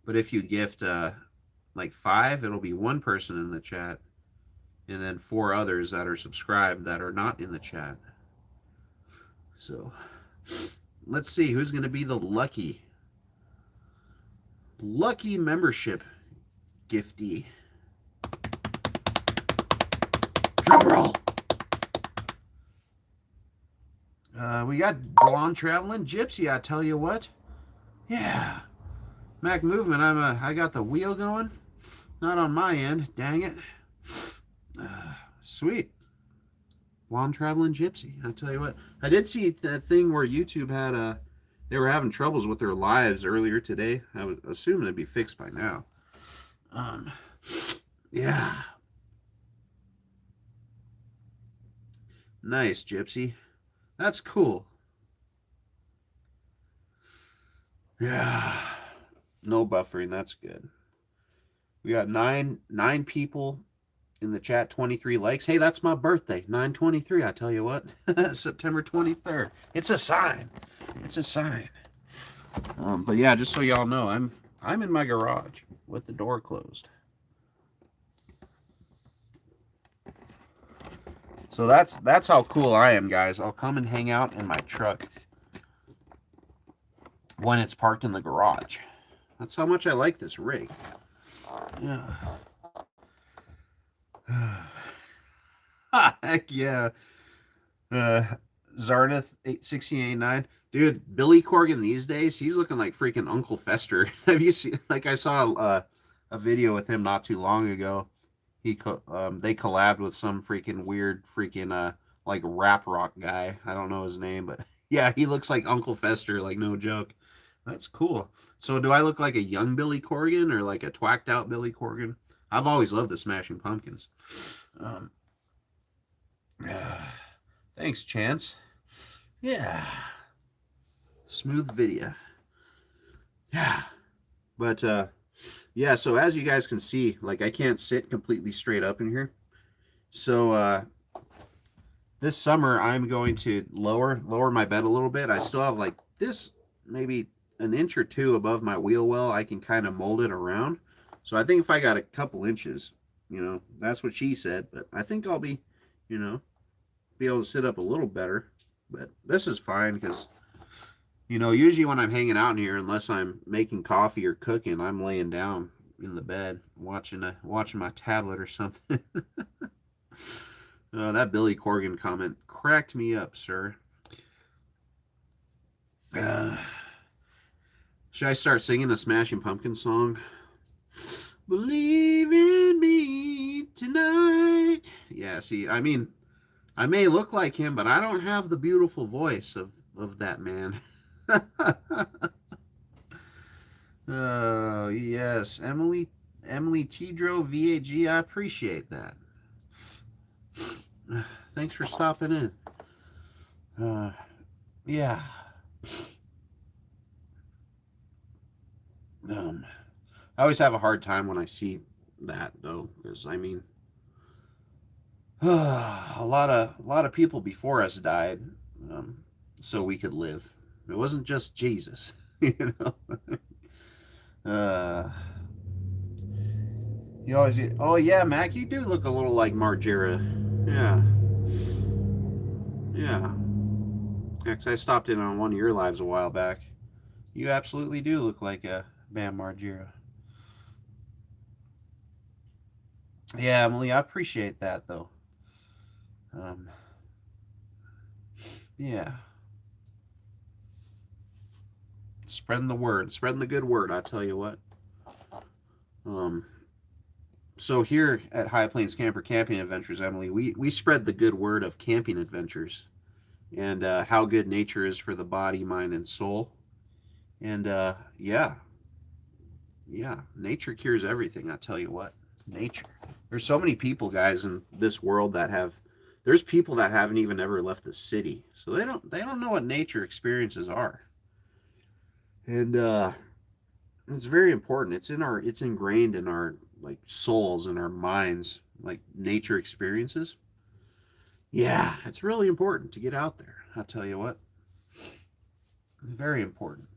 Speaker 1: But if you gift, like 5, it'll be one person in the chat. And then 4 others that are subscribed that are not in the chat. So, let's see who's going to be the lucky membership giftee. Drum roll. We got Blonde Traveling Gypsy, I tell you what. Yeah. Mac Movement, I got the wheel going. Not on my end, dang it. Sweet. Blonde Traveling Gypsy, I tell you what. I did see that thing where YouTube had they were having troubles with their lives earlier today. I would assume they'd be fixed by now. Yeah. Nice, Gypsy. That's cool. Yeah. No buffering, that's good. We got nine people in the chat, 23 likes. Hey, that's my birthday, 9/23, I tell you what. September 23rd. It's a sign. It's a sign. But yeah, just so y'all know, I'm in my garage with the door closed. So that's how cool I am, guys. I'll come and hang out in my truck when it's parked in the garage. That's how much I like this rig. Yeah. Heck yeah. Zardeth 8689. Dude, Billy Corgan these days, he's looking like freaking Uncle Fester. Have you seen, like, I saw a video with him not too long ago. They collabed with some freaking weird freaking like rap rock guy. I don't know his name, but yeah, he looks like Uncle Fester, like no joke. That's cool. So do I look like a young Billy Corgan or like a twacked out Billy Corgan? I've always loved the Smashing Pumpkins. Thanks, Chance. Yeah. Smooth video. Yeah. But yeah, so as you guys can see, like I can't sit completely straight up in here. So this summer I'm going to lower my bed a little bit. I still have like this maybe an inch or 2 above my wheel well. I can kind of mold it around. So I think if I got a couple inches, you know, that's what she said. But I think I'll be, you know, be able to sit up a little better. But this is fine because, you know, usually when I'm hanging out in here, unless I'm making coffee or cooking, I'm laying down in the bed watching my tablet or something. That Billy Corgan comment cracked me up, sir. Should I start singing a Smashing Pumpkins song? Believe in me tonight. Yeah, see, I mean, I may look like him, but I don't have the beautiful voice of that man. Oh, yes. Emily Tidro, VAG, I appreciate that. Thanks for stopping in. Yeah. I always have a hard time when I see that though, because I mean, a lot of people before us died, um, so we could live. It wasn't just Jesus, you know. Uh, you always, oh yeah, Mac, you do look a little like Margera. Yeah, yeah. Because I stopped in on one of your lives a while back. You absolutely do look like a Bam Margera. Yeah, Emily, I appreciate that though. Um, yeah, spreading the word, spreading the good word. I tell you what. Um, so here at High Plains Camper Camping Adventures, Emily, we spread the good word of camping adventures and how good nature is for the body, mind, and soul. And yeah, yeah, nature cures everything. I tell you what, nature. There's so many people, guys, in this world that have. There's people that haven't even ever left the city, so they don't know what nature experiences are. And it's very important. It's ingrained in our like souls and our minds, like nature experiences. Yeah, it's really important to get out there. I'll tell you what, very important.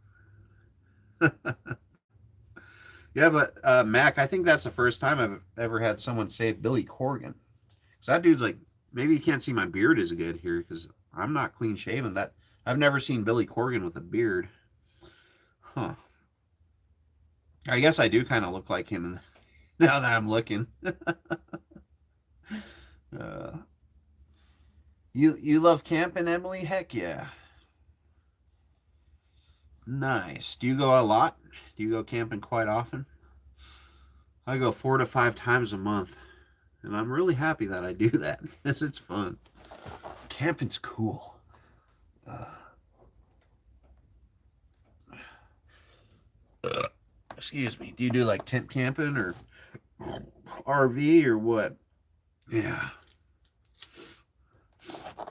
Speaker 1: Yeah, but Mac, I think that's the first time I've ever had someone say Billy Corgan. So that dude's like, maybe you can't see my beard as good here because I'm not clean shaven. That I've never seen Billy Corgan with a beard. Huh. I guess I do kind of look like him now that I'm looking. uh, you love camping, Emily? Heck yeah. Nice. Do you go a lot? Do you go camping quite often? I go 4 to 5 times a month, and I'm really happy that I do that because it's fun. Camping's cool. Uh, excuse me. Do you do like tent camping or RV or what? Yeah.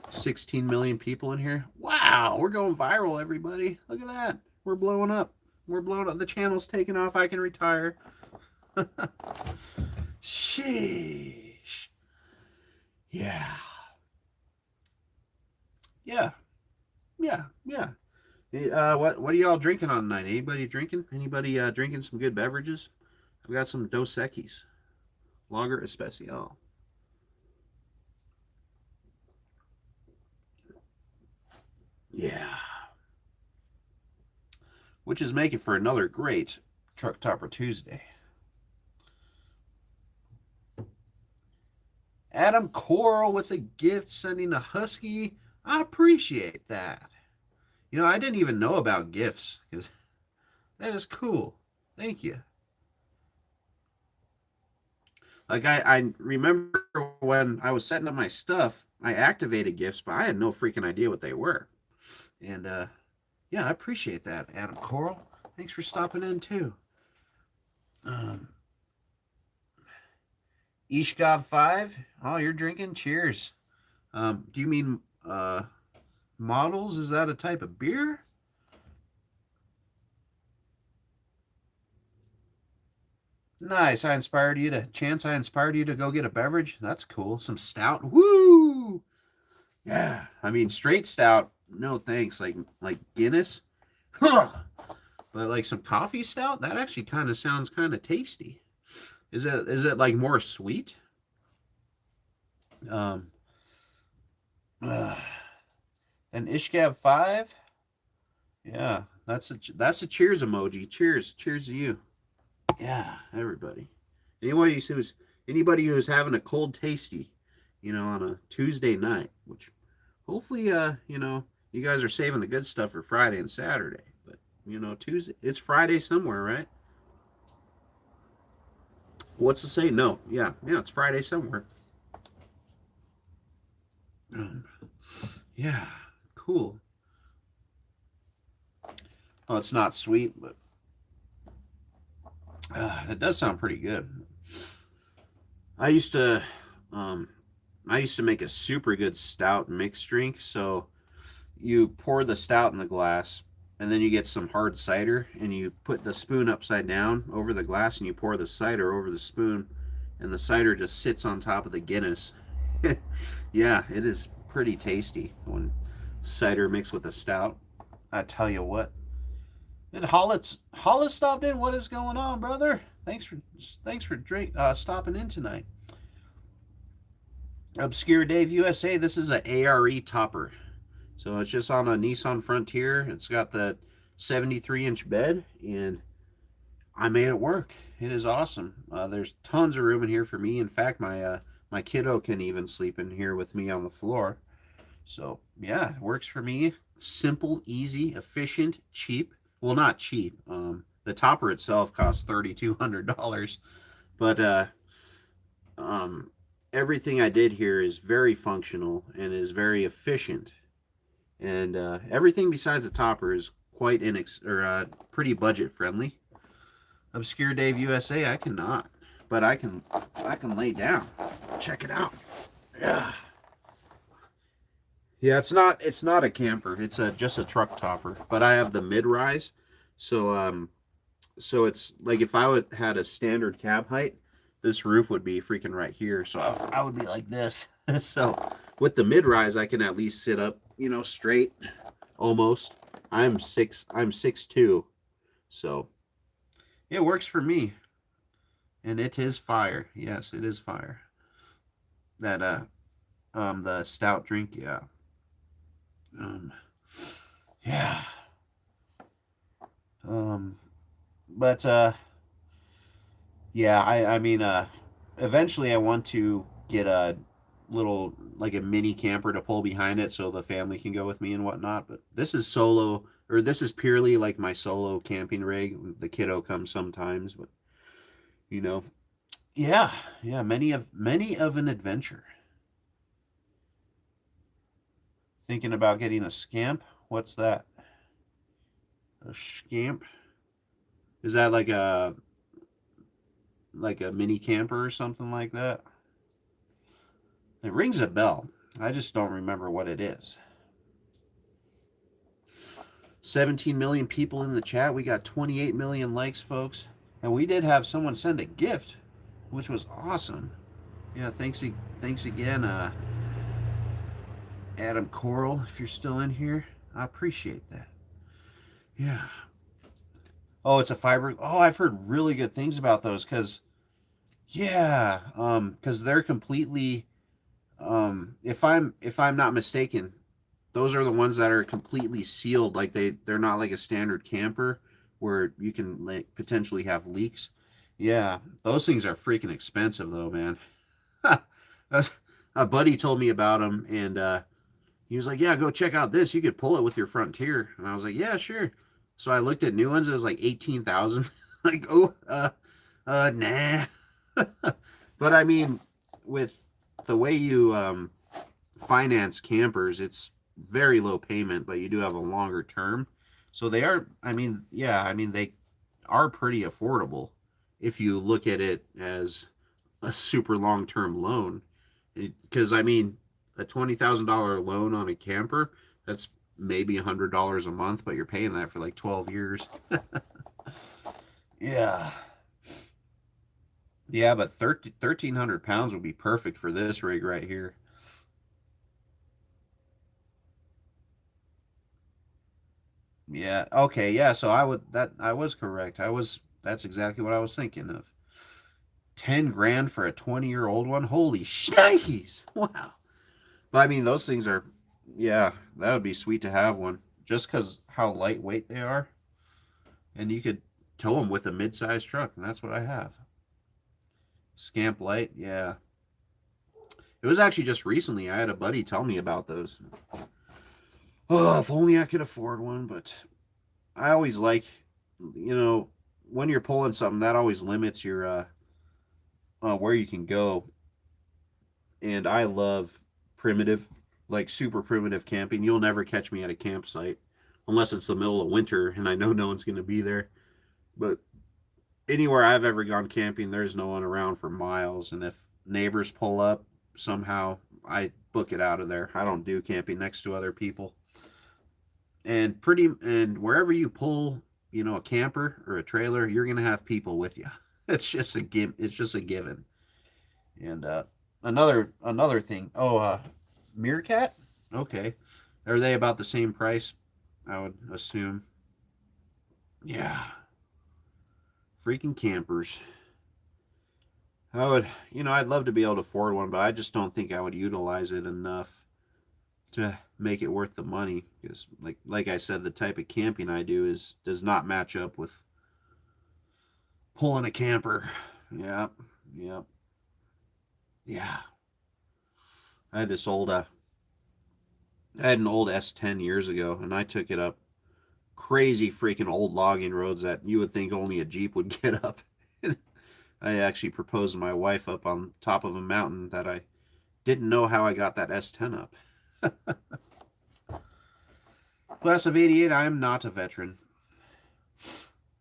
Speaker 1: 16 million people in here. Wow, we're going viral, everybody. Look at that. We're blowing up. We're blowing up. The channel's taking off. I can retire. Sheesh. Yeah. Yeah. Yeah. Yeah. Hey, what are y'all drinking on tonight? Anybody drinking? Anybody drinking some good beverages? I've got some Dos Equis. Lager Especial. Yeah. Which is making for another great Truck Topper Tuesday. Adam Coral with a gift sending a husky. I appreciate that. You know, I didn't even know about gifts because that is cool. Thank you. Like I remember when I was setting up my stuff, I activated gifts, but I had no freaking idea what they were. And yeah, I appreciate that, Adam Coral. Thanks for stopping in too. Um, Ishgov 5. Oh, you're drinking? Cheers. Do you mean models? Is that a type of beer? Nice. I inspired you to go get a beverage. That's cool. Some stout. Woo! Yeah. I mean, straight stout. No thanks. Like Guinness. Huh. But like some coffee stout, that actually kind of sounds kind of tasty. Is it like more sweet? Um, uh, an Ishgab 5. Yeah, that's a cheers emoji. Cheers, cheers to you. Yeah, everybody. Anybody who's having a cold tasty, on a Tuesday night, which hopefully you guys are saving the good stuff for Friday and Saturday. But Tuesday, it's Friday somewhere, right? What's to say? No, yeah, it's Friday somewhere. Um, yeah, cool. Well, it's not sweet, but it does sound pretty good. I used to, um, I used to make a super good stout mixed drink. So you pour the stout in the glass, and then you get some hard cider, and you put the spoon upside down over the glass, and you pour the cider over the spoon, and the cider just sits on top of the Guinness. Yeah, it is pretty tasty when cider mixed with a stout. I tell you what. And Hollis stopped in. What is going on, brother? Thanks for stopping in tonight. Obscure Dave USA. This is a ARE topper. So it's just on a Nissan Frontier. It's got the 73-inch bed, and I made it work. It is awesome. There's tons of room in here for me. In fact, my kiddo can even sleep in here with me on the floor. So yeah, it works for me. Simple, easy, efficient, cheap. Well, not cheap. The topper itself costs $3,200, but everything I did here is very functional and is very efficient. And everything besides the topper is quite pretty budget friendly. Obscure Dave USA, I cannot, but I can lay down. Check it out. Yeah. Yeah, it's not a camper. It's just a truck topper. But I have the mid rise, so it's like if I had a standard cab height, this roof would be freaking right here. So I would be like this. So with the mid rise, I can at least sit up, straight, almost. I'm 6'2", so it works for me, and it is fire. Yes, it is fire. That the stout drink, yeah. Yeah. But yeah, I mean, eventually I want to get a little, like a mini camper to pull behind it so the family can go with me and whatnot. But this is solo, or this is purely like my solo camping rig. The kiddo comes sometimes, but you know, yeah, yeah, many of an adventure. Thinking about getting a scamp. What's that? A scamp? Is that like a mini camper or something like that? It rings a bell. I just don't remember what it is. 17 million people in the chat. We got 28 million likes, folks. And we did have someone send a gift, which was awesome. Yeah, thanks again, Adam Coral, if you're still in here. I appreciate that. Yeah. Oh, it's a fiber. Oh, I've heard really good things about those because, yeah, because they're completely, if I'm not mistaken, those are the ones that are completely sealed. Like they're not like a standard camper where you can like potentially have leaks. Yeah, those things are freaking expensive though, man. A buddy told me about them, and he was like, "Yeah, go check out this. You could pull it with your Frontier." And I was like, "Yeah, sure." So I looked at new ones. It was like 18,000. Like, oh, nah. But I mean, with the way you finance campers, it's very low payment, but you do have a longer term. So they are, I mean, yeah, I mean, they are pretty affordable if you look at it as a super long term loan. Because, I mean, a $20,000 loan on a camper, that's maybe $100 a month, but you're paying that for like 12 years. Yeah. Yeah, but 1,300 pounds would be perfect for this rig right here. Yeah. Okay. Yeah. So I was correct. That's exactly what I was thinking of. 10 grand for a 20-year-old one. Holy shnikes. Wow. But I mean, those things are, yeah, that would be sweet to have one just because how lightweight they are. And you could tow them with a mid-sized truck, and that's what I have. Scamp Light, yeah. It was actually just recently. I had a buddy tell me about those. Oh, if only I could afford one, but I always like, when you're pulling something, that always limits your where you can go. And I love primitive, like super primitive camping. You'll never catch me at a campsite unless it's the middle of winter and I know no one's going to be there. But anywhere I've ever gone camping, there's no one around for miles. And if neighbors pull up, somehow I book it out of there. I don't do camping next to other people. and wherever you pull, you know, a camper or a trailer, you're gonna have people with you. It's just a give. It's just a given. And another thing. Oh, meerkat. Okay, are they about the same price? I would assume. Yeah, freaking campers. I would, you know, I'd love to be able to afford one, but I just don't think I would utilize it enough to make it worth the money. Because, like I said, the type of camping I do does not match up with pulling a camper. Yep, yep, yeah. I had this old, I had an old S10 years ago, and I took it up crazy freaking old logging roads that you would think only a Jeep would get up. I actually proposed to my wife up on top of a mountain that I didn't know how I got that S10 up. Class of 88, I am not a veteran.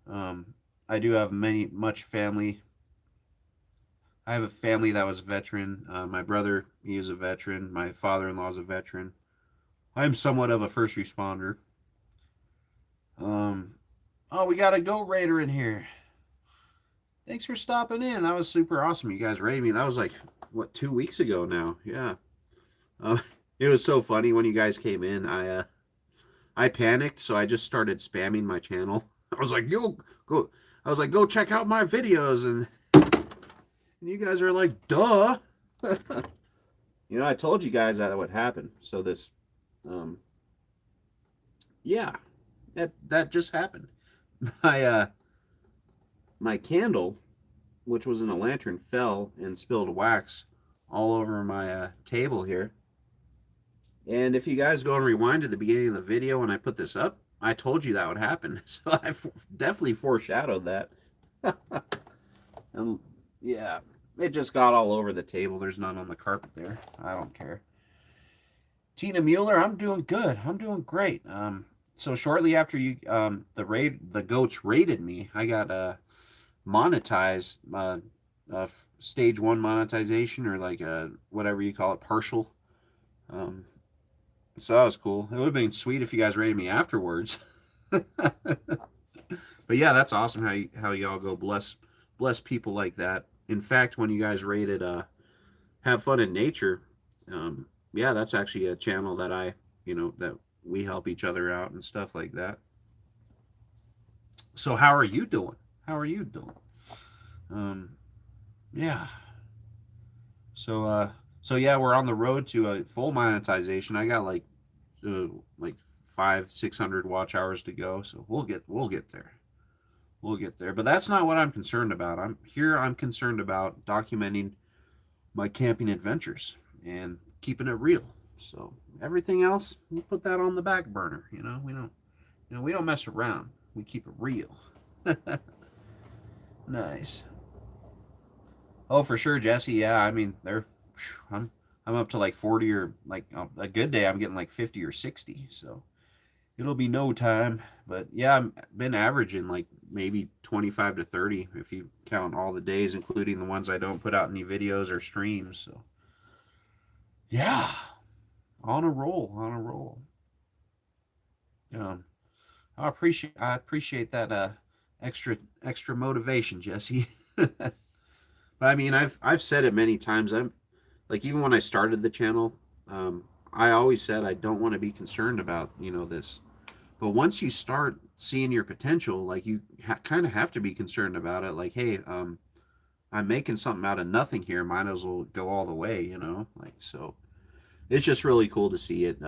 Speaker 1: I do have much family. I have a family that was a veteran. My brother, he is a veteran. My father-in-law is a veteran. I'm somewhat of a first responder. Um, oh, we got a Goat Raider in here. Thanks for stopping in. That was super awesome. You guys raided me. That was like, what, 2 weeks ago now? Yeah. Uh, it was so funny when you guys came in. I panicked, so I just started spamming my channel. I was like, "Yo, go!" I was like, "Go check out my videos," and you guys are like, "Duh." You know, I told you guys that would happen. So this, um, yeah, that just happened. My my candle, which was in a lantern, fell and spilled wax all over my table here. And if you guys go and rewind to the beginning of the video when I put this up, I told you that would happen. So I've definitely foreshadowed that. And yeah, it just got all over the table. There's none on the carpet there. I don't care. Tina Mueller, I'm doing good. I'm doing great. So shortly after the goats raided me, I got monetized, stage one monetization, or like whatever you call it, partial. Um, so that was cool. It would have been sweet if you guys rated me afterwards. But yeah, that's awesome how y'all go bless people like that. In fact, when you guys rated Have Fun in Nature, yeah, that's actually a channel that that we help each other out and stuff like that. So how are you doing? How are you doing? Yeah. So so yeah, we're on the road to a full monetization. I got like 500-600 watch hours to go, so we'll get there. We'll get there. But that's not what I'm concerned about. I'm concerned about documenting my camping adventures and keeping it real. So everything else, we put that on the back burner. We don't mess around. We keep it real. Nice. Oh, for sure, Jesse. Yeah, I mean, I'm I'm up to like 40, or like a good day I'm getting like 50 or 60. So it'll be no time. But yeah, I've been averaging like maybe 25 to 30 if you count all the days, including the ones I don't put out any videos or streams. So yeah, on a roll, on a roll. Um, I appreciate that extra motivation, Jesse. But I mean, I've said it many times. I'm like, even when I started the channel, I always said I don't want to be concerned about this. But once you start seeing your potential, like you kind of have to be concerned about it. Like, hey, I'm making something out of nothing here. Might as well go all the way. Like, so it's just really cool to see it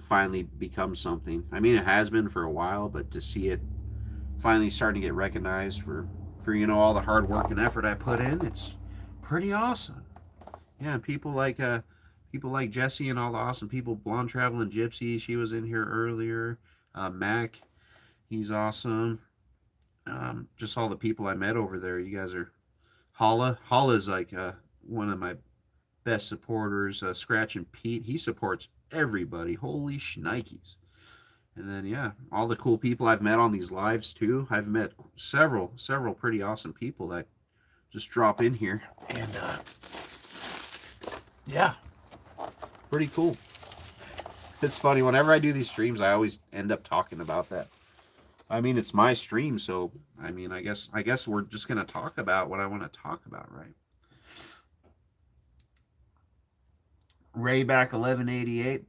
Speaker 1: finally become something. I mean, it has been for a while, but to see it finally starting to get recognized for all the hard work and effort I put in, it's pretty awesome. Yeah, and people like Jesse and all the awesome people. Blonde Traveling Gypsy, she was in here earlier. Mac, he's awesome. Just all the people I met over there. You guys are Holla's like one of my best supporters. Scratch and Pete, he supports everybody. Holy shnikes. And then yeah, all the cool people I've met on these lives too. I've met several pretty awesome people that just drop in here, and yeah, pretty cool. It's funny. Whenever I do these streams, I always end up talking about that. I mean, it's my stream, so I mean, I guess we're just gonna talk about what I want to talk about, right? Ray back 1188.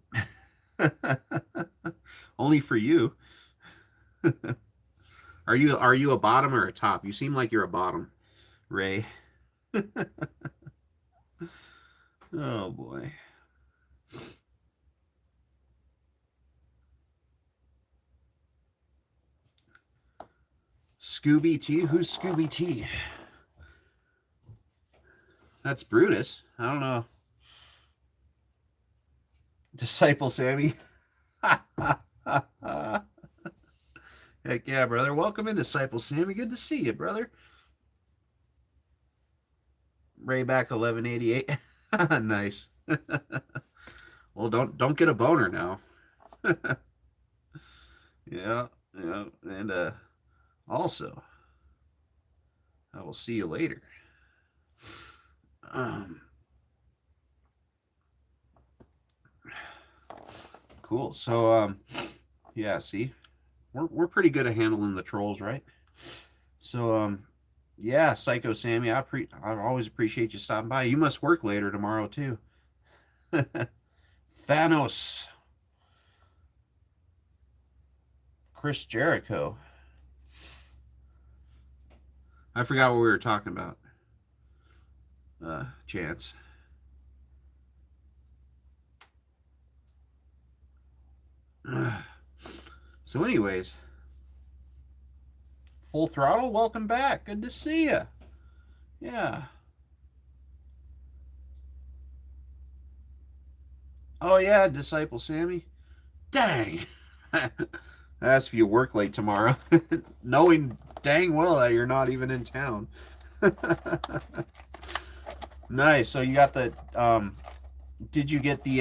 Speaker 1: Only for you. Are you a bottom or a top? You seem like you're a bottom, Ray. Oh boy. Scooby T? Who's Scooby T? That's Brutus. I don't know. Disciple Sammy. Heck yeah, brother. Welcome in, Disciple Sammy. Good to see you, brother. Rayback 1188. Nice. Well, don't get a boner now. Yeah, yeah. And also, I will see you later. Cool. So yeah, see, we're pretty good at handling the trolls, right? So yeah, Psycho Sammy, I always appreciate you stopping by. You must work later tomorrow too. Thanos. Chris Jericho. I forgot what we were talking about. Chance. So anyways, Full Throttle, welcome back. Good to see you. Yeah. Oh yeah, Disciple Sammy. Dang. That's if you work late tomorrow, knowing dang well that you're not even in town. Nice. So you got the did you get the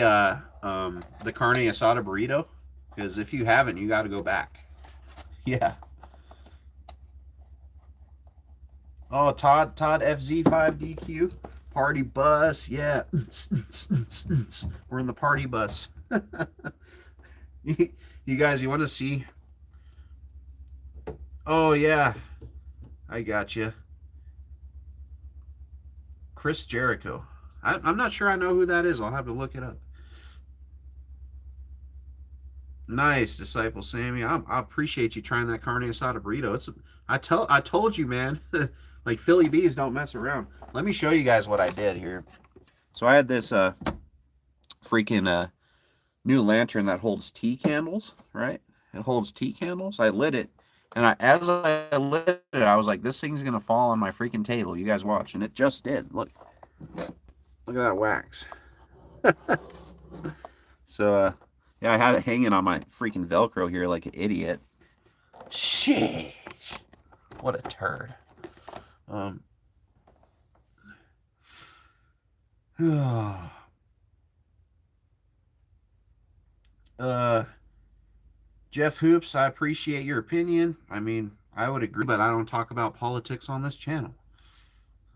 Speaker 1: carne asada burrito? Because if you haven't, you got to go back. Yeah. Oh, Todd FZ5DQ party bus. Yeah. We're in the party bus. You guys, you want to see? Oh yeah, I got you. Chris Jericho. I'm not sure I know who that is. I'll have to look it up. Nice, Disciple Sammy. I appreciate you trying that carne asada burrito. I told you, man. Like Philly bees don't mess around. Let me show you guys what I did here. So I had this freaking new lantern that holds tea candles, right? It holds tea candles. I lit it, and as I lit it, I was like, this thing's gonna fall on my freaking table. You guys watch, and it just did. Look at that wax. So yeah, I had it hanging on my freaking Velcro here like an idiot. Sheesh. What a turd. Jeff Hoops, I appreciate your opinion. I mean, I would agree, but I don't talk about politics on this channel.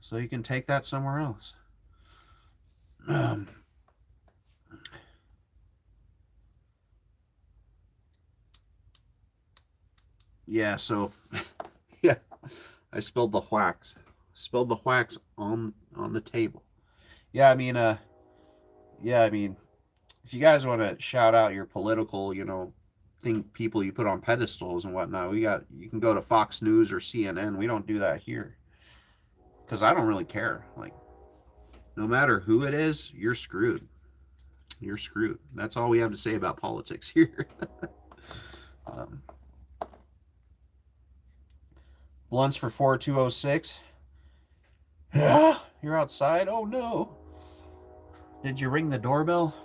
Speaker 1: So you can take that somewhere else. Yeah, so yeah, I spilled the wax. Spilled the wax on the table. Yeah, I mean, if you guys want to shout out your political, people you put on pedestals and whatnot, you can go to Fox News or CNN. We don't do that here because I don't really care. Like, no matter who it is, you're screwed. You're screwed. That's all we have to say about politics here. Blunts for 4206. Yeah, you're outside. Oh no. Did you ring the doorbell?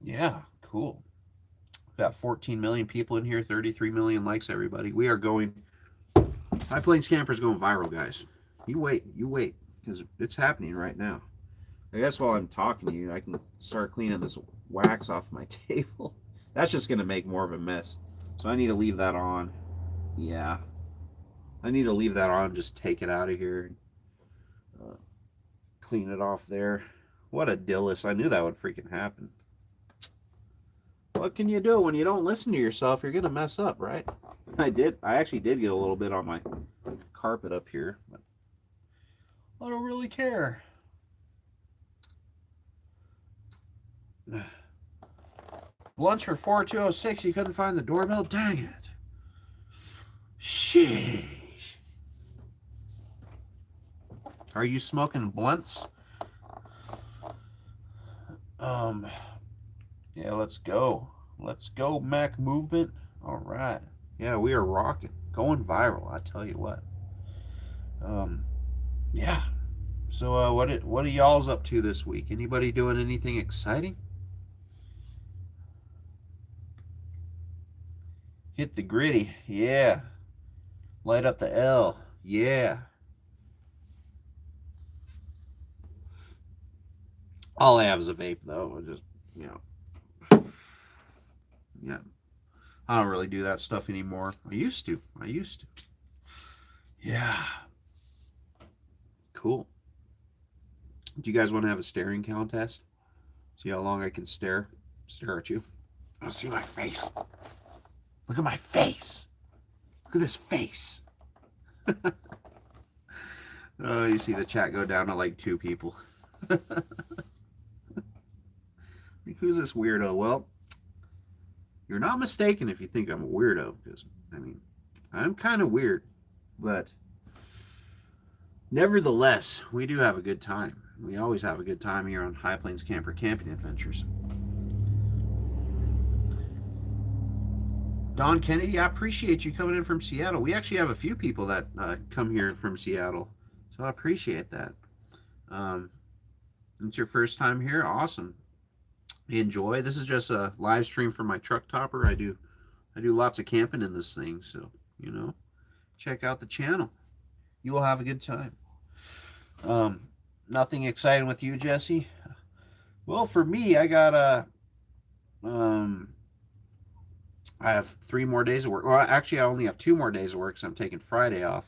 Speaker 1: Yeah, cool. We've got 14 million people in here, 33 million likes, everybody. We are going. High Plains Camper's going viral, guys. You wait, because it's happening right now. I guess while I'm talking to you, I can start cleaning this wax off my table. That's just going to make more of a mess. So I need to leave that on. Yeah. I need to leave that on, just take it out of here. clean it off there. What a dillis. I knew that would freaking happen. What can you do when you don't listen to yourself? You're going to mess up, right? I actually did get a little bit on my carpet up here. But I don't really care. Lunch for 4206. You couldn't find the doorbell? Dang it. Sheesh. Are you smoking blunts? Yeah, let's go. Let's go, Mac Movement. All right. Yeah, we are rocking. Going viral, I tell you what. Yeah. So what are y'all's up to this week? Anybody doing anything exciting? Hit the gritty. Yeah. Light up the L. Yeah. All I have is a vape, though. I just, yeah. I don't really do that stuff anymore. I used to. Yeah. Cool. Do you guys want to have a staring contest? See how long I can stare at you. I want to see my face. Look at my face. Look at this face. Oh, you see the chat go down to like 2 people. Who's this weirdo? Well, you're not mistaken if you think I'm a weirdo, because, I mean, I'm kind of weird, but nevertheless, we do have a good time. We always have a good time here on High Plains Camper Camping Adventures. Don Kennedy, I appreciate you coming in from Seattle. We actually have a few people that come here from Seattle, so I appreciate that. It's your first time here? Awesome. Enjoy. This is just a live stream from my truck topper. I do lots of camping in this thing, so check out the channel. You will have a good time. Nothing exciting with you, Jesse? Well, for me, I got I have 3 more days of work. Well, actually, I only have 2 more days of work, so I'm taking Friday off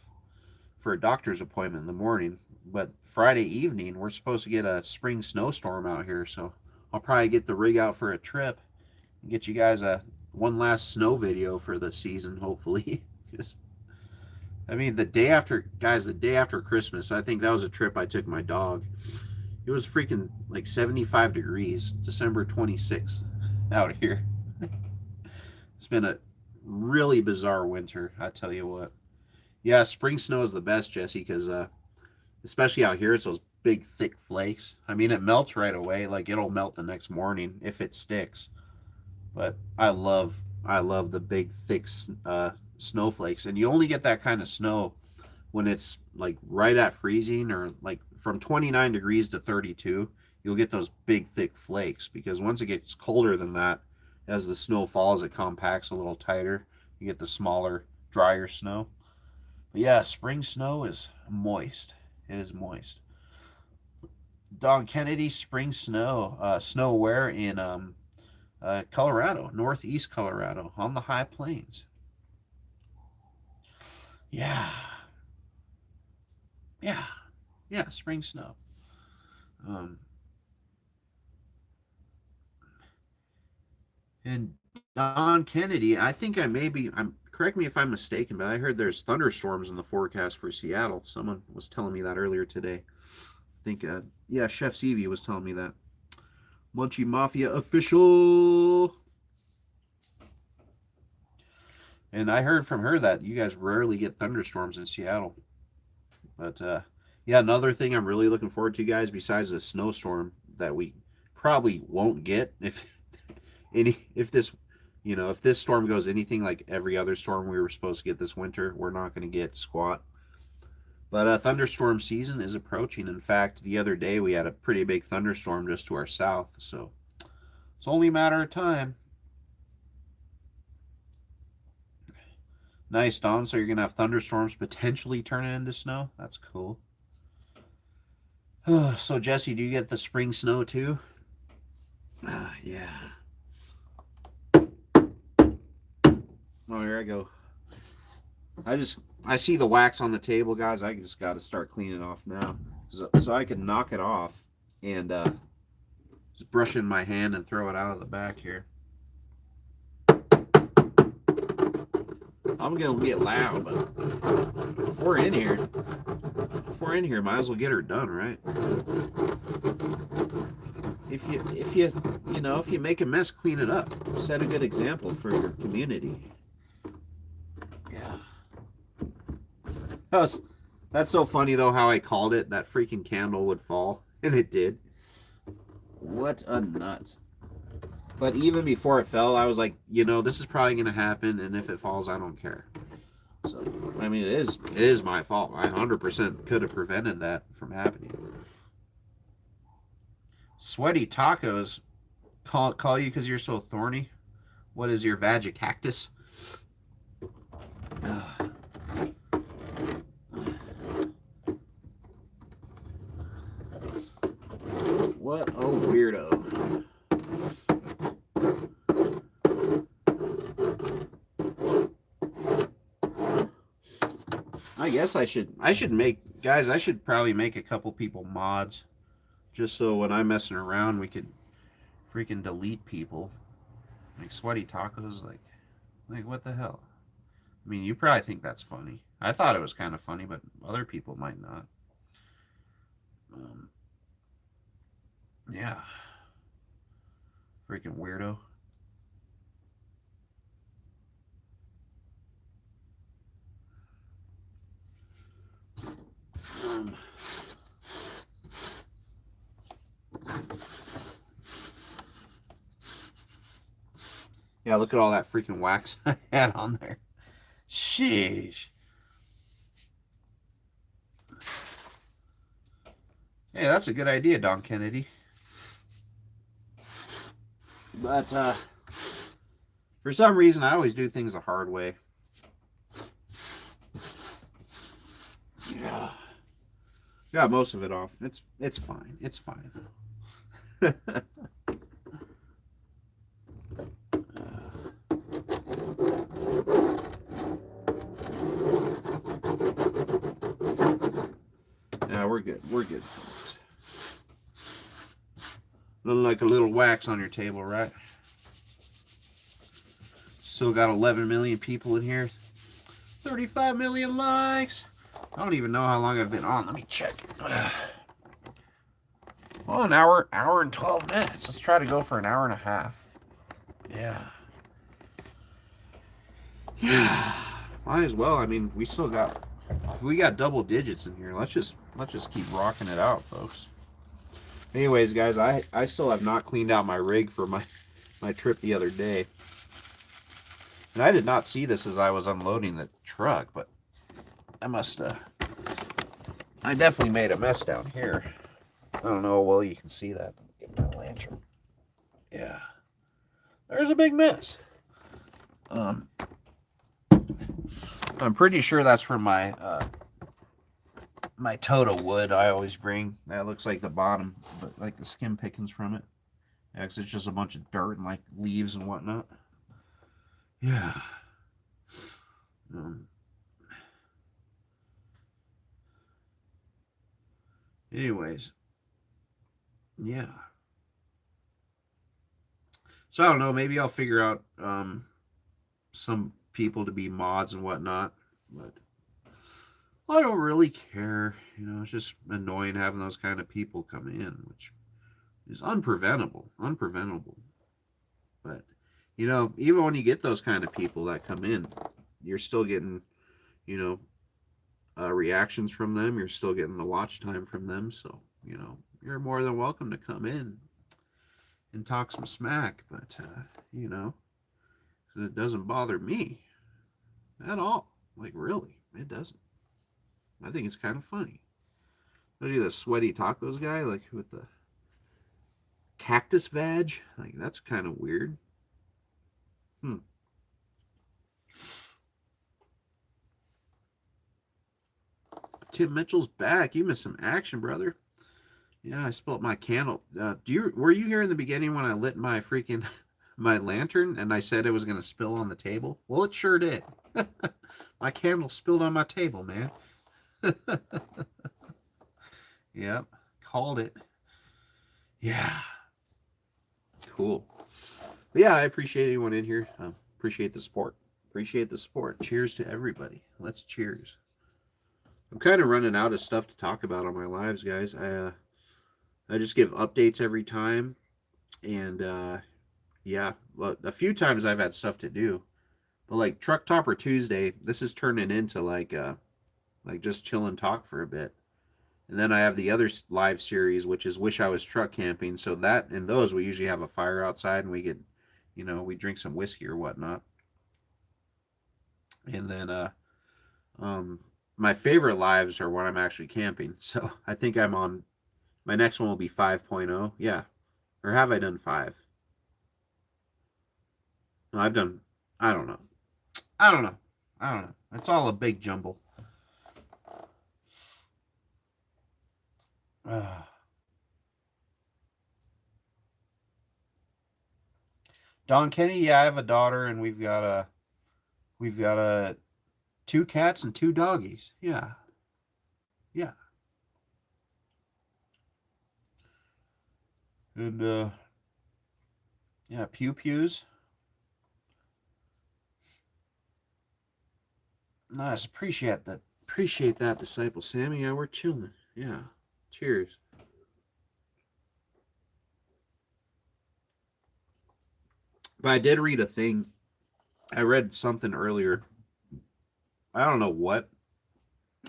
Speaker 1: for a doctor's appointment in the morning. But Friday evening, we're supposed to get a spring snowstorm out here, so I'll probably get the rig out for a trip and get you guys one last snow video for the season, hopefully. I mean, the day after Christmas, I think that was a trip I took my dog. It was freaking like 75 degrees, December 26th out here. It's been a really bizarre winter, I tell you what. Yeah, spring snow is the best, Jesse, because especially out here, it's those big, thick flakes. I mean, it melts right away. Like, it'll melt the next morning if it sticks. But I love the big, thick snowflakes. And you only get that kind of snow when it's, like, right at freezing, or, like, from 29 degrees to 32. You'll get those big, thick flakes. Because once it gets colder than that, as the snow falls, it compacts a little tighter. You get the smaller, drier snow. But yeah, spring snow is moist. It is moist. Don Kennedy, spring snow. Snow where? In Colorado, northeast Colorado, on the high plains. Yeah. Yeah, spring snow. And Don Kennedy, I think correct me if I'm mistaken, but I heard there's thunderstorms in the forecast for Seattle. Someone was telling me that earlier today. I think, yeah, Chef Stevie was telling me that. Munchie Mafia official. And I heard from her that you guys rarely get thunderstorms in Seattle. But, yeah, another thing I'm really looking forward to, guys, besides the snowstorm that we probably won't get if this storm goes anything like every other storm we were supposed to get this winter, we're not going to get squat. But thunderstorm season is approaching. In fact, the other day we had a pretty big thunderstorm just to our south, so it's only a matter of time. Nice, Don. So you're going to have thunderstorms potentially turning into snow? That's cool. So, Jesse, do you get the spring snow too? Yeah. Oh, here I go. I see the wax on the table, guys. I just got to start cleaning off now. so I can knock it off and just brush in my hand and throw it out of the back here. I'm gonna get loud, but if we're in here, might as well get her done, right? If you make a mess, clean it up. Set a good example for your community. Yeah. That's so funny though how I called it. That freaking candle would fall, and it did. What a nut. But even before it fell, I was like, this is probably going to happen, and if it falls, I don't care. So, I mean, it is my fault. I 100% could have prevented that from happening. Sweaty tacos call you because you're so thorny? What is your vag, a cactus? What a weirdo. I guess I should probably make a couple people mods, just so when I'm messing around we could freaking delete people. Like Sweaty Tacos, like what the hell? I mean, you probably think that's funny. I thought it was kind of funny, but other people might not. Yeah. Freaking weirdo. Yeah, look at all that freaking wax I had on there. Sheesh. Hey, that's a good idea, Don Kennedy. But for some reason, I always do things the hard way. Yeah. Got most of it off. It's fine. It's fine. Yeah, we're good. We're good. Looking like a little wax on your table, right? Still got 11 million people in here. 35 million likes. I don't even know how long I've been on. Let me check. Well, an hour and 12 minutes. Let's try to go for an hour and a half. Yeah. Yeah. Might as well. I mean, we got double digits in here. Let's just keep rocking it out, folks. Anyways, guys, I still have not cleaned out my rig for my trip the other day. And I did not see this as I was unloading the truck, but I definitely made a mess down here. I don't know how well you can see that. Get my lantern. Yeah. There's a big mess. I'm pretty sure that's from my my Toto wood I always bring. That looks like the bottom, but like the skim pickings from it. Yeah, 'cause it's just a bunch of dirt and like leaves and whatnot. Yeah. Anyways. Yeah. So I don't know. Maybe I'll figure out some people to be mods and whatnot, but I don't really care. It's just annoying having those kind of people come in, which is unpreventable. But even when you get those kind of people that come in, you're still getting, reactions from them. You're still getting the watch time from them. So you're more than welcome to come in and talk some smack. But it doesn't bother me at all. Like really, it doesn't. I think it's kind of funny. Look at the Sweaty Tacos guy, like with the cactus vag. Like that's kind of weird. Tim Mitchell's back. You missed some action, brother. Yeah, I spilled my candle. Were you here in the beginning when I lit my freaking my lantern and I said it was gonna spill on the table? Well, it sure did. My candle spilled on my table, man. Yep. Called it. Yeah. Cool. But yeah, I appreciate anyone in here. Appreciate the support. Appreciate the support. Cheers to everybody. Let's cheers. I'm kind of running out of stuff to talk about on my lives, guys. I just give updates every time, and yeah, well, a few times I've had stuff to do, but like Truck Topper Tuesday, this is turning into like just chill and talk for a bit. And then I have the other live series, which is Wish I Was Truck Camping. So that and those we usually have a fire outside and we get, we drink some whiskey or whatnot. And then um, my favorite lives are when I'm actually camping. So I think I'm on my next one will be 5.0. Yeah, or have I done five? No, I've done. I don't know. I don't know. I don't know. It's all a big jumble. Don Kenny, yeah, I have a daughter, and we've got a two cats and two doggies. Yeah, yeah, and yeah, pew pews. Nice, appreciate that. Appreciate that, disciple Sammy. Yeah, we're chilling. Yeah, cheers. But I did read a thing. I read something earlier. I don't know what.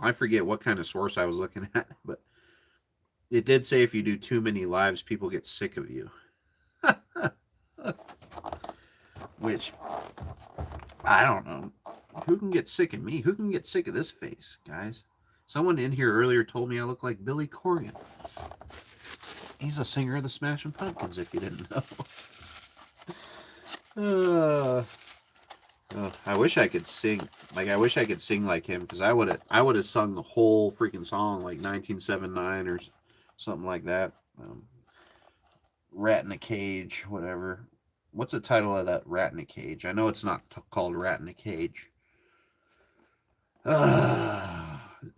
Speaker 1: I forget what kind of source I was looking at, but it did say if you do too many lives, people get sick of you. Which I don't know. Who can get sick of me? Who can get sick of this face, guys? Someone in here earlier told me I look like Billy Corgan. He's a singer of the Smashing Pumpkins, if you didn't know. I wish I could sing. Like I wish I could sing like him because I would have sung the whole freaking song like 1979 or something like that. Rat in a Cage, whatever. What's the title of that Rat in a Cage? I know it's not called Rat in a Cage.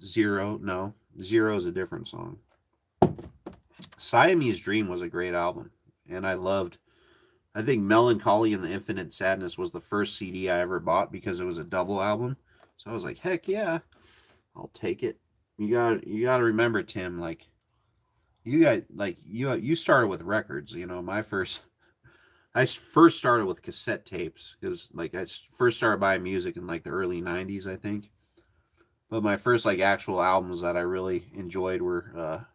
Speaker 1: Zero, no. Zero is a different song. Siamese Dream was a great album, and I think Melancholy and the Infinite Sadness was the first CD I ever bought because it was a double album. So I was like, heck yeah, I'll take it. You got to remember, Tim, like you started with records. I first started with cassette tapes because like I first started buying music in like the early '90s, I think. But my first like actual albums that I really enjoyed were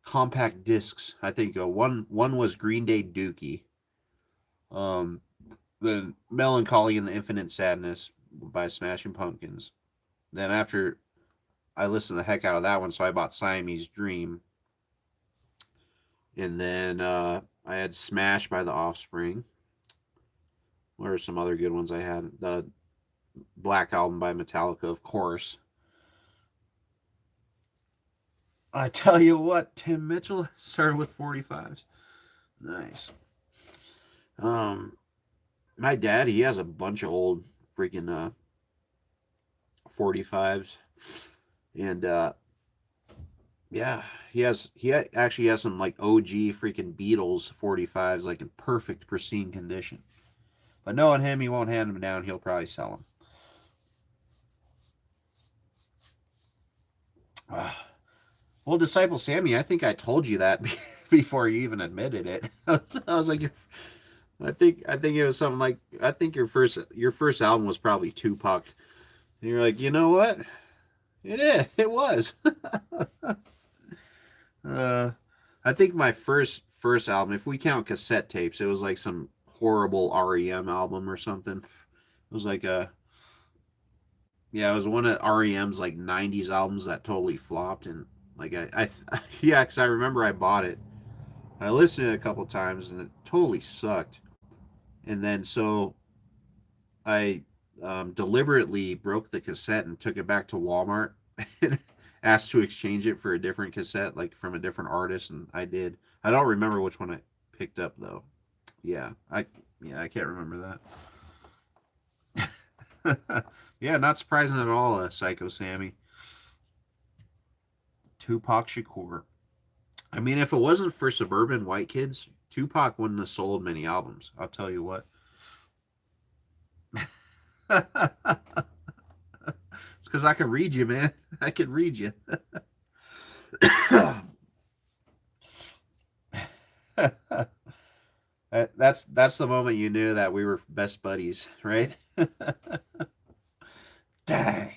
Speaker 1: compact discs. I think one was Green Day Dookie, um, the Melancholy and the Infinite Sadness by Smashing Pumpkins. Then after I listened the heck out of that one, so I bought Siamese Dream, and then I had Smash by the Offspring. What are some other good ones I had? The Black Album by Metallica, of course. I tell you what, Tim Mitchell started with 45s. Nice. Um, my dad, he has a bunch of old freaking 45s, and yeah, actually has some like OG freaking Beatles 45s, like in perfect pristine condition. But knowing him, he won't hand them down. He'll probably sell them. Well, Disciple Sammy, I think I told you that before you even admitted it. I was like, I think it was something like I think your first album was probably Tupac, and you're like, you know what? It was. uh, I think my first album, if we count cassette tapes, it was like some horrible REM album or something. It was like a yeah, it was one of REM's like '90s albums that totally flopped, and like yeah, because I remember I bought it. I listened to it a couple times, and it totally sucked. And then so I deliberately broke the cassette and took it back to Walmart and asked to exchange it for a different cassette, like from a different artist, and I did. I don't remember which one I picked up though. Yeah, I can't remember that. Yeah, not surprising at all, Psycho Sammy. Tupac Shakur. I mean, if it wasn't for suburban white kids, Tupac wouldn't have sold many albums. I'll tell you what. It's because I can read you, man. I can read you. That's the moment you knew that we were best buddies, right? Dang.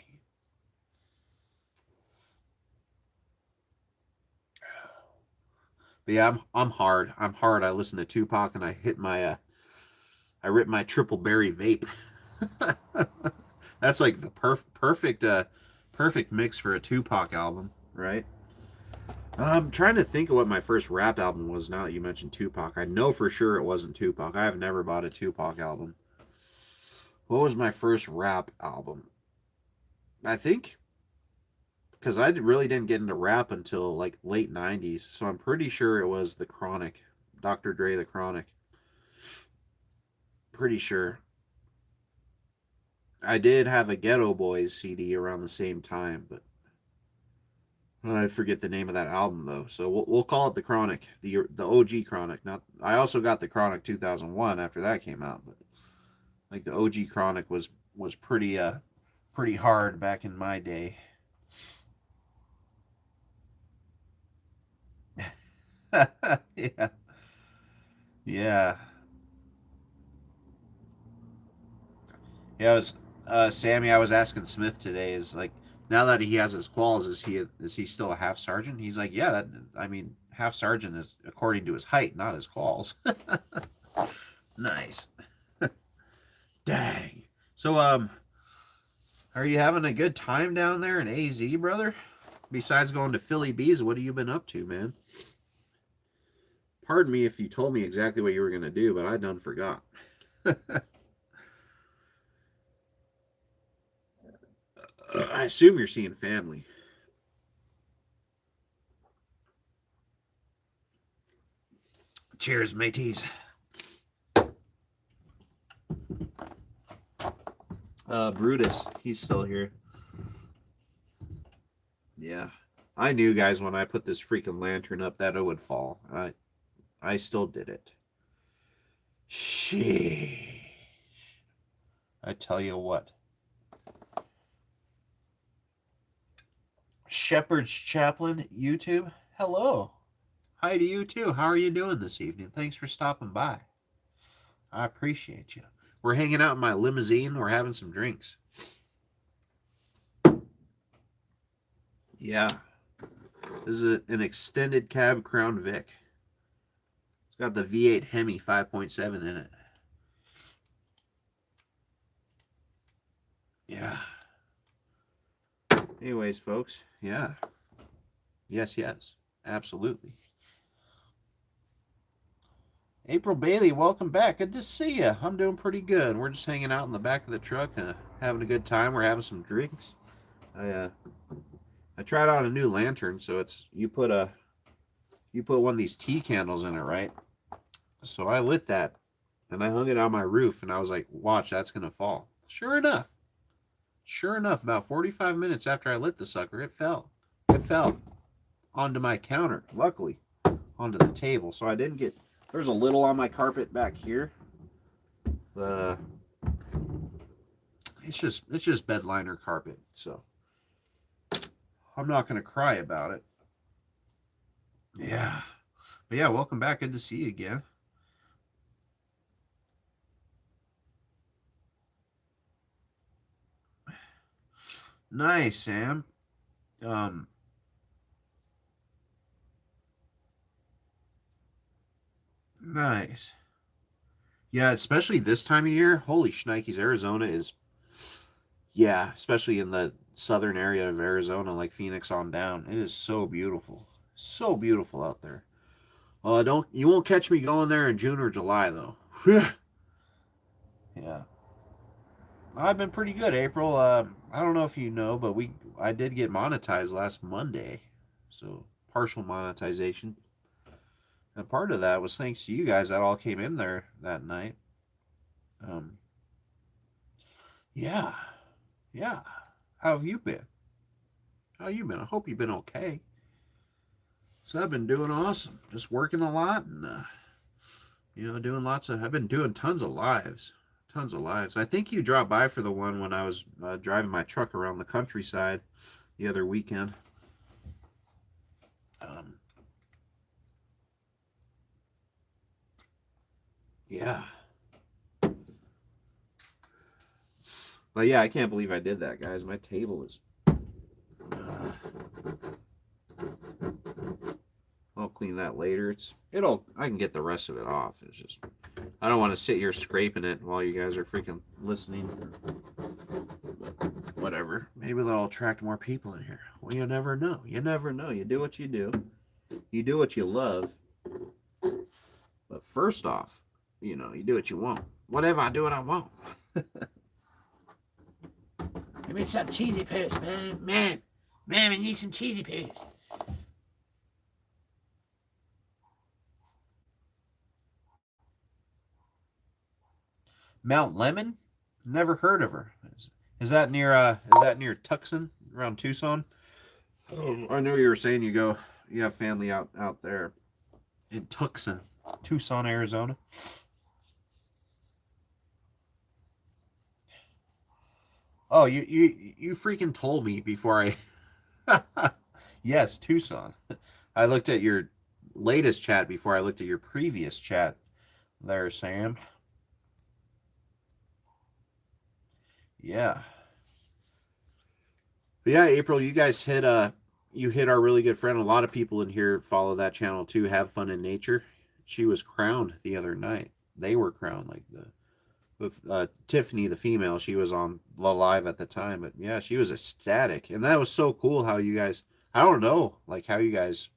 Speaker 1: But yeah, I'm hard. I'm hard. I listen to Tupac and I rip my triple berry vape. That's like the perfect mix for a Tupac album, right? I'm trying to think of what my first rap album was now that you mentioned Tupac. I know for sure it wasn't Tupac. I have never bought a Tupac album. What was my first rap album? I think because I really didn't get into rap until like late 90s. So I'm pretty sure it was The Chronic. Dr. Dre, The Chronic. Pretty sure. I did have a Ghetto Boys CD around the same time, but I forget the name of that album though. So we'll call it The Chronic, the OG Chronic. Not I also got The Chronic 2001 after that came out, but like the OG Chronic was pretty hard back in my day. Yeah. Yeah. Yeah, it was Sammy, I was asking Smith today is like now that he has his quals, is he still a half sergeant? He's like, yeah, that I mean, half sergeant is according to his height, not his quals. Nice. Dang. So are you having a good time down there in AZ, brother? Besides going to Philly Bees, what have you been up to, man? Pardon me if you told me exactly what you were gonna do, but I done forgot. I assume you're seeing family. Cheers, mateys. Brutus, he's still here. Yeah. I knew, guys, when I put this freaking lantern up that it would fall. I still did it. Sheesh. I tell you what. Shepherd's Chaplain, YouTube. Hello. Hi to you too. How are you doing this evening? Thanks for stopping by. I appreciate you. We're hanging out in my limousine. We're having some drinks. Yeah. This is an extended cab Crown Vic. It's got the V8 Hemi 5.7 in it. Yeah. Anyways, folks. Yeah. Yes, yes. Absolutely. April Bailey, welcome back. Good to see you. I'm doing pretty good. We're just hanging out in the back of the truck and having a good time. We're having some drinks. I tried out a new lantern, so it's you put one of these tea candles in it, right? So I lit that and I hung it on my roof and I was like, watch, that's gonna fall. Sure enough, about 45 minutes after I lit the sucker, it fell. It fell onto my counter, luckily, onto the table. So I didn't get there's a little on my carpet back here. But it's just bed liner carpet, so I'm not gonna cry about it. Yeah. But yeah, welcome back. Good to see you again. Nice, Sam. Um, nice. Yeah, especially this time of year. Holy shnikes, Arizona is yeah, especially in the southern area of Arizona, like Phoenix on down. It is so beautiful. So beautiful out there. Well, I don't you won't catch me going there in June or July though. Yeah. I've been pretty good, April. I don't know if you know, but I did get monetized last Monday, so partial monetization. And part of that was thanks to you guys that all came in there that night. Um, yeah, yeah. How have you been? How you been? I hope you've been okay. So I've been doing awesome. Just working a lot and, doing I've been doing tons of lives. Tons of lives. I think you dropped by for the one when I was driving my truck around the countryside the other weekend. Yeah. But yeah, I can't believe I did that, guys. My table is. I'll clean that later. I can get the rest of it off. It's just I don't want to sit here scraping it while you guys are freaking listening. Whatever. Maybe they'll attract more people in here. Well, you never know. You never know. You do what you do. You do what you love. But first off, you do what you want. Whatever, I do what I want. Give me some cheesy poos, man. Man, I need some cheesy poos. Mount Lemon? Never heard of her. Is that near Tucson, around Tucson? Oh, I know you were saying you have family out there in Tucson, Tucson, Arizona. Oh, you freaking told me before I. Yes, Tucson. I looked at your latest chat before I looked at your previous chat. There, Sam. Yeah. But yeah, April, you guys hit our really good friend. A lot of people in here follow that channel too. Have Fun in Nature. She was crowned the other night. They were crowned like with Tiffany, the female. She was on live at the time, but yeah, she was ecstatic, and that was so cool. How you guys, I don't know, like how you guys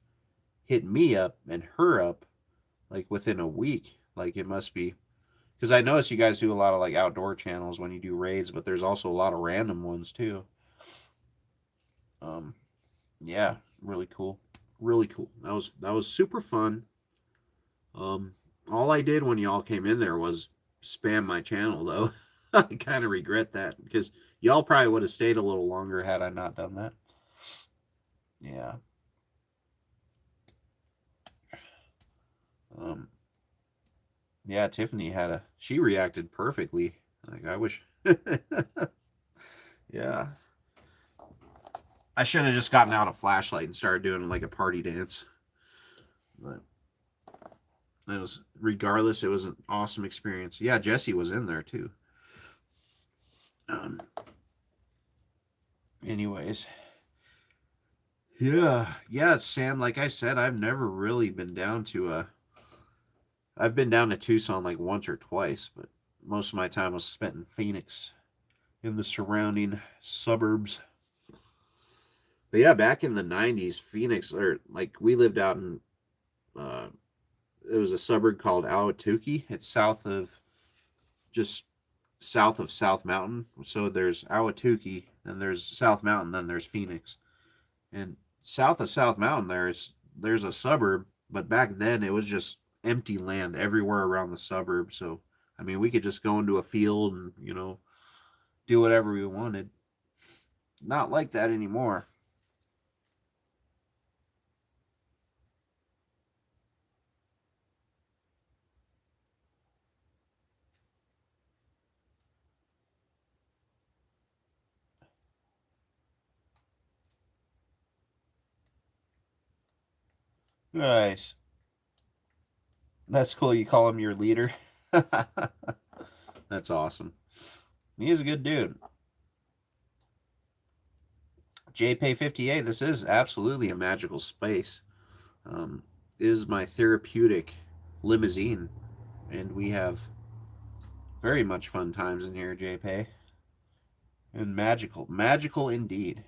Speaker 1: hit me up and her up, like within a week. Like it must be because I noticed you guys do a lot of like outdoor channels when you do raids, but there's also a lot of random ones too. Um, yeah, really cool, really cool. That was super fun. All I did when y'all came in there was spam my channel though. I kind of regret that because y'all probably would have stayed a little longer had I not done that. Yeah. Um, yeah, Tiffany she reacted perfectly. Like I wish. Yeah. I should have just gotten out a flashlight and started doing like a party dance. But regardless, it was an awesome experience. Yeah, Jesse was in there too. Um, anyways, yeah, Sam. Like I said, I've never really been down to. I've been down to Tucson like once or twice, but most of my time was spent in Phoenix, in the surrounding suburbs. But yeah, back in the '90s, Phoenix, or like we lived out in. Uh, it was a suburb called Ahwatukee. It's just south of South Mountain. So there's Ahwatukee, then there's South Mountain, then there's Phoenix. And south of South Mountain there's a suburb, but back then it was just empty land everywhere around the suburb. So I mean, we could just go into a field and do whatever we wanted. Not like that anymore. Nice. That's cool. You call him your leader. That's awesome. He is a good dude. JPay58, this is absolutely a magical space. Is my therapeutic limousine, and we have very much fun times in here, JPay. And magical indeed.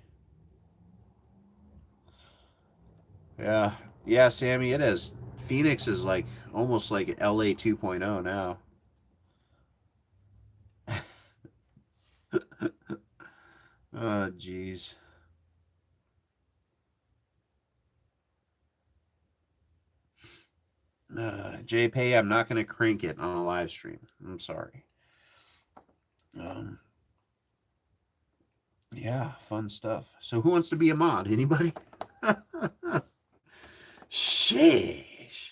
Speaker 1: Yeah, yeah, Sammy, it is. Phoenix is like almost like LA 2.0 now. Oh, jeez. JPay, I'm not going to crank it on a live stream. I'm sorry. Um, yeah, fun stuff. So, who wants to be a mod? Anybody? Sheesh.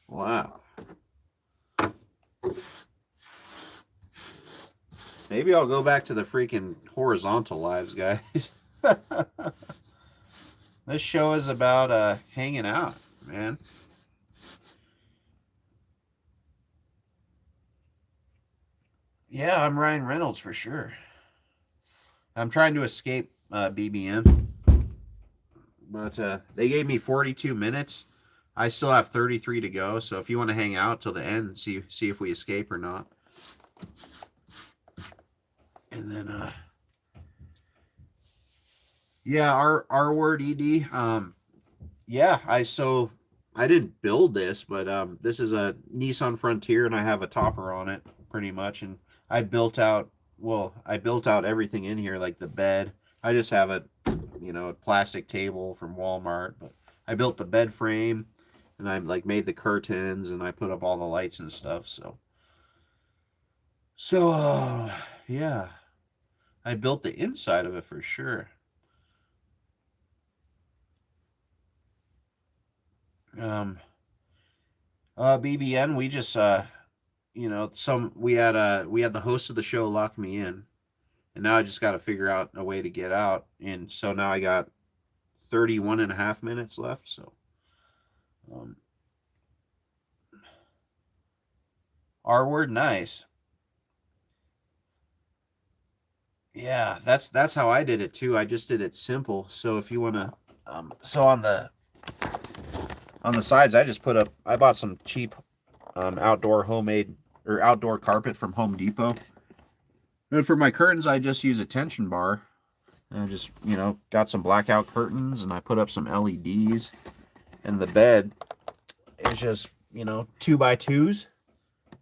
Speaker 1: Wow. Maybe I'll go back to the freaking horizontal lives, guys. This show is about hanging out, man. Yeah, I'm Ryan Reynolds for sure. I'm trying to escape BBN, but they gave me 42 minutes. I still have 33 to go, so if you want to hang out till the end and see if we escape or not. And then yeah, our word ED. Yeah, I didn't build this, but this is a Nissan Frontier, and I have a topper on it pretty much, and I built out I built out everything in here, like the bed. I just have a plastic table from Walmart, but I built the bed frame, and I like made the curtains, and I put up all the lights and stuff. So yeah, I built the inside of it for sure. Um, BBN, we just some we had the host of the show lock me in, and now I just got to figure out a way to get out. And so now I got 31 and a half minutes left. So um, our word nice. Yeah, that's how I did it too. I just did it simple. So if you want to so on the sides I bought some cheap outdoor homemade or outdoor carpet from Home Depot. And for my curtains I just use a tension bar. And I just, got some blackout curtains, and I put up some LEDs. And the bed is just, 2x2s.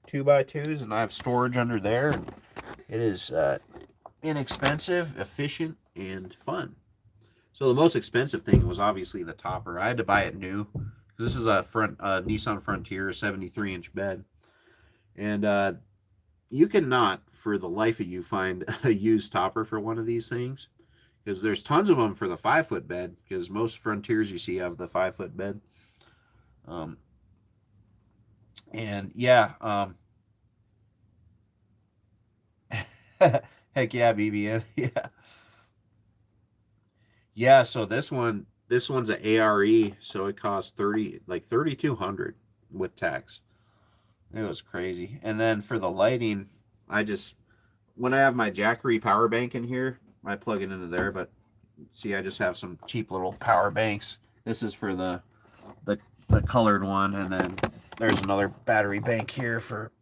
Speaker 1: 2x2s, and I have storage under there. And it is inexpensive, efficient, and fun. So the most expensive thing was obviously the topper. I had to buy it new. This is a Nissan Frontier 73-inch bed. And you cannot, for the life of you, find a used topper for one of these things. Because there's tons of them for the 5-foot bed. Because most Frontiers you see have the 5-foot bed. And yeah, heck yeah, BBN, yeah, yeah. So this one's a ARE, so it costs 3,200 with tax. It was crazy. And then for the lighting, I just when I have my Jackery power bank in here, I plug it into there. But see, I just have some cheap little power banks. This is for the, the colored one, and then there's another battery bank here for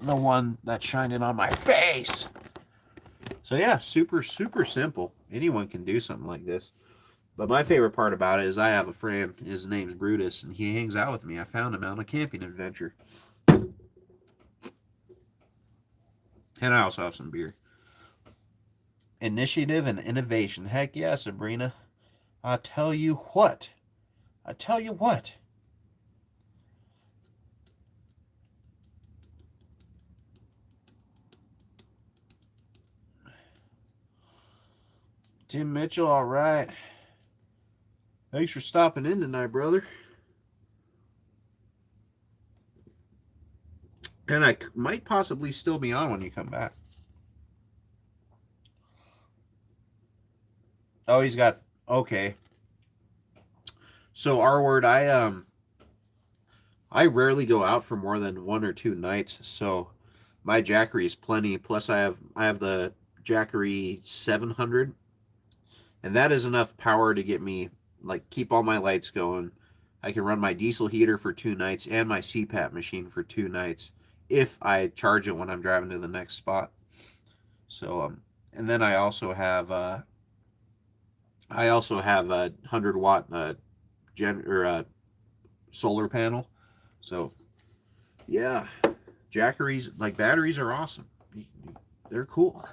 Speaker 1: the one that's shining on my face. So yeah, super super simple. Anyone can do something like this. But my favorite part about it is I have a friend. His name's Brutus, and he hangs out with me. I found him on a camping adventure, and I also have some beer. Initiative and innovation. Heck yeah, Sabrina. I tell you what. I tell you what. Tim Mitchell, all right. Thanks for stopping in tonight, brother. And I might possibly still be on when you come back. Oh, he's got okay. So our word, I rarely go out for more than 1 or 2 nights. So my Jackery is plenty. Plus I have the Jackery 700, and that is enough power to get me keep all my lights going. I can run my diesel heater for 2 nights and my CPAP machine for 2 nights if I charge it when I'm driving to the next spot. So and then I also have a 100-watt solar panel. So yeah, Jackeries batteries are awesome. They're cool.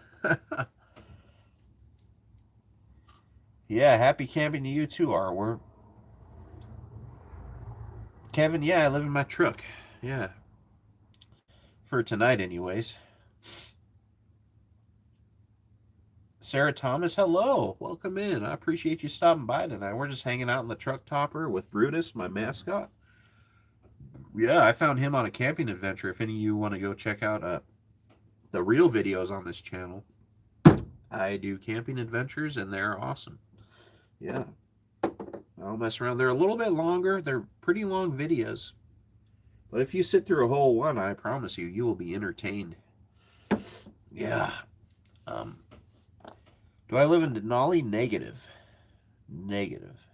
Speaker 1: Yeah, happy camping to you too, R. Kevin, yeah, I live in my truck. Yeah, for tonight, anyways. Sarah Thomas, hello. Welcome in. I appreciate you stopping by tonight. We're just hanging out in the truck topper with Brutus, my mascot. Yeah, I found him on a camping adventure. If any of you want to go check out the real videos on this channel, I do camping adventures, and they're awesome. Yeah. I don't mess around. They're a little bit longer. They're pretty long videos. But if you sit through a whole one, I promise you, you will be entertained. Yeah. Do I live in Denali? Negative. Negative.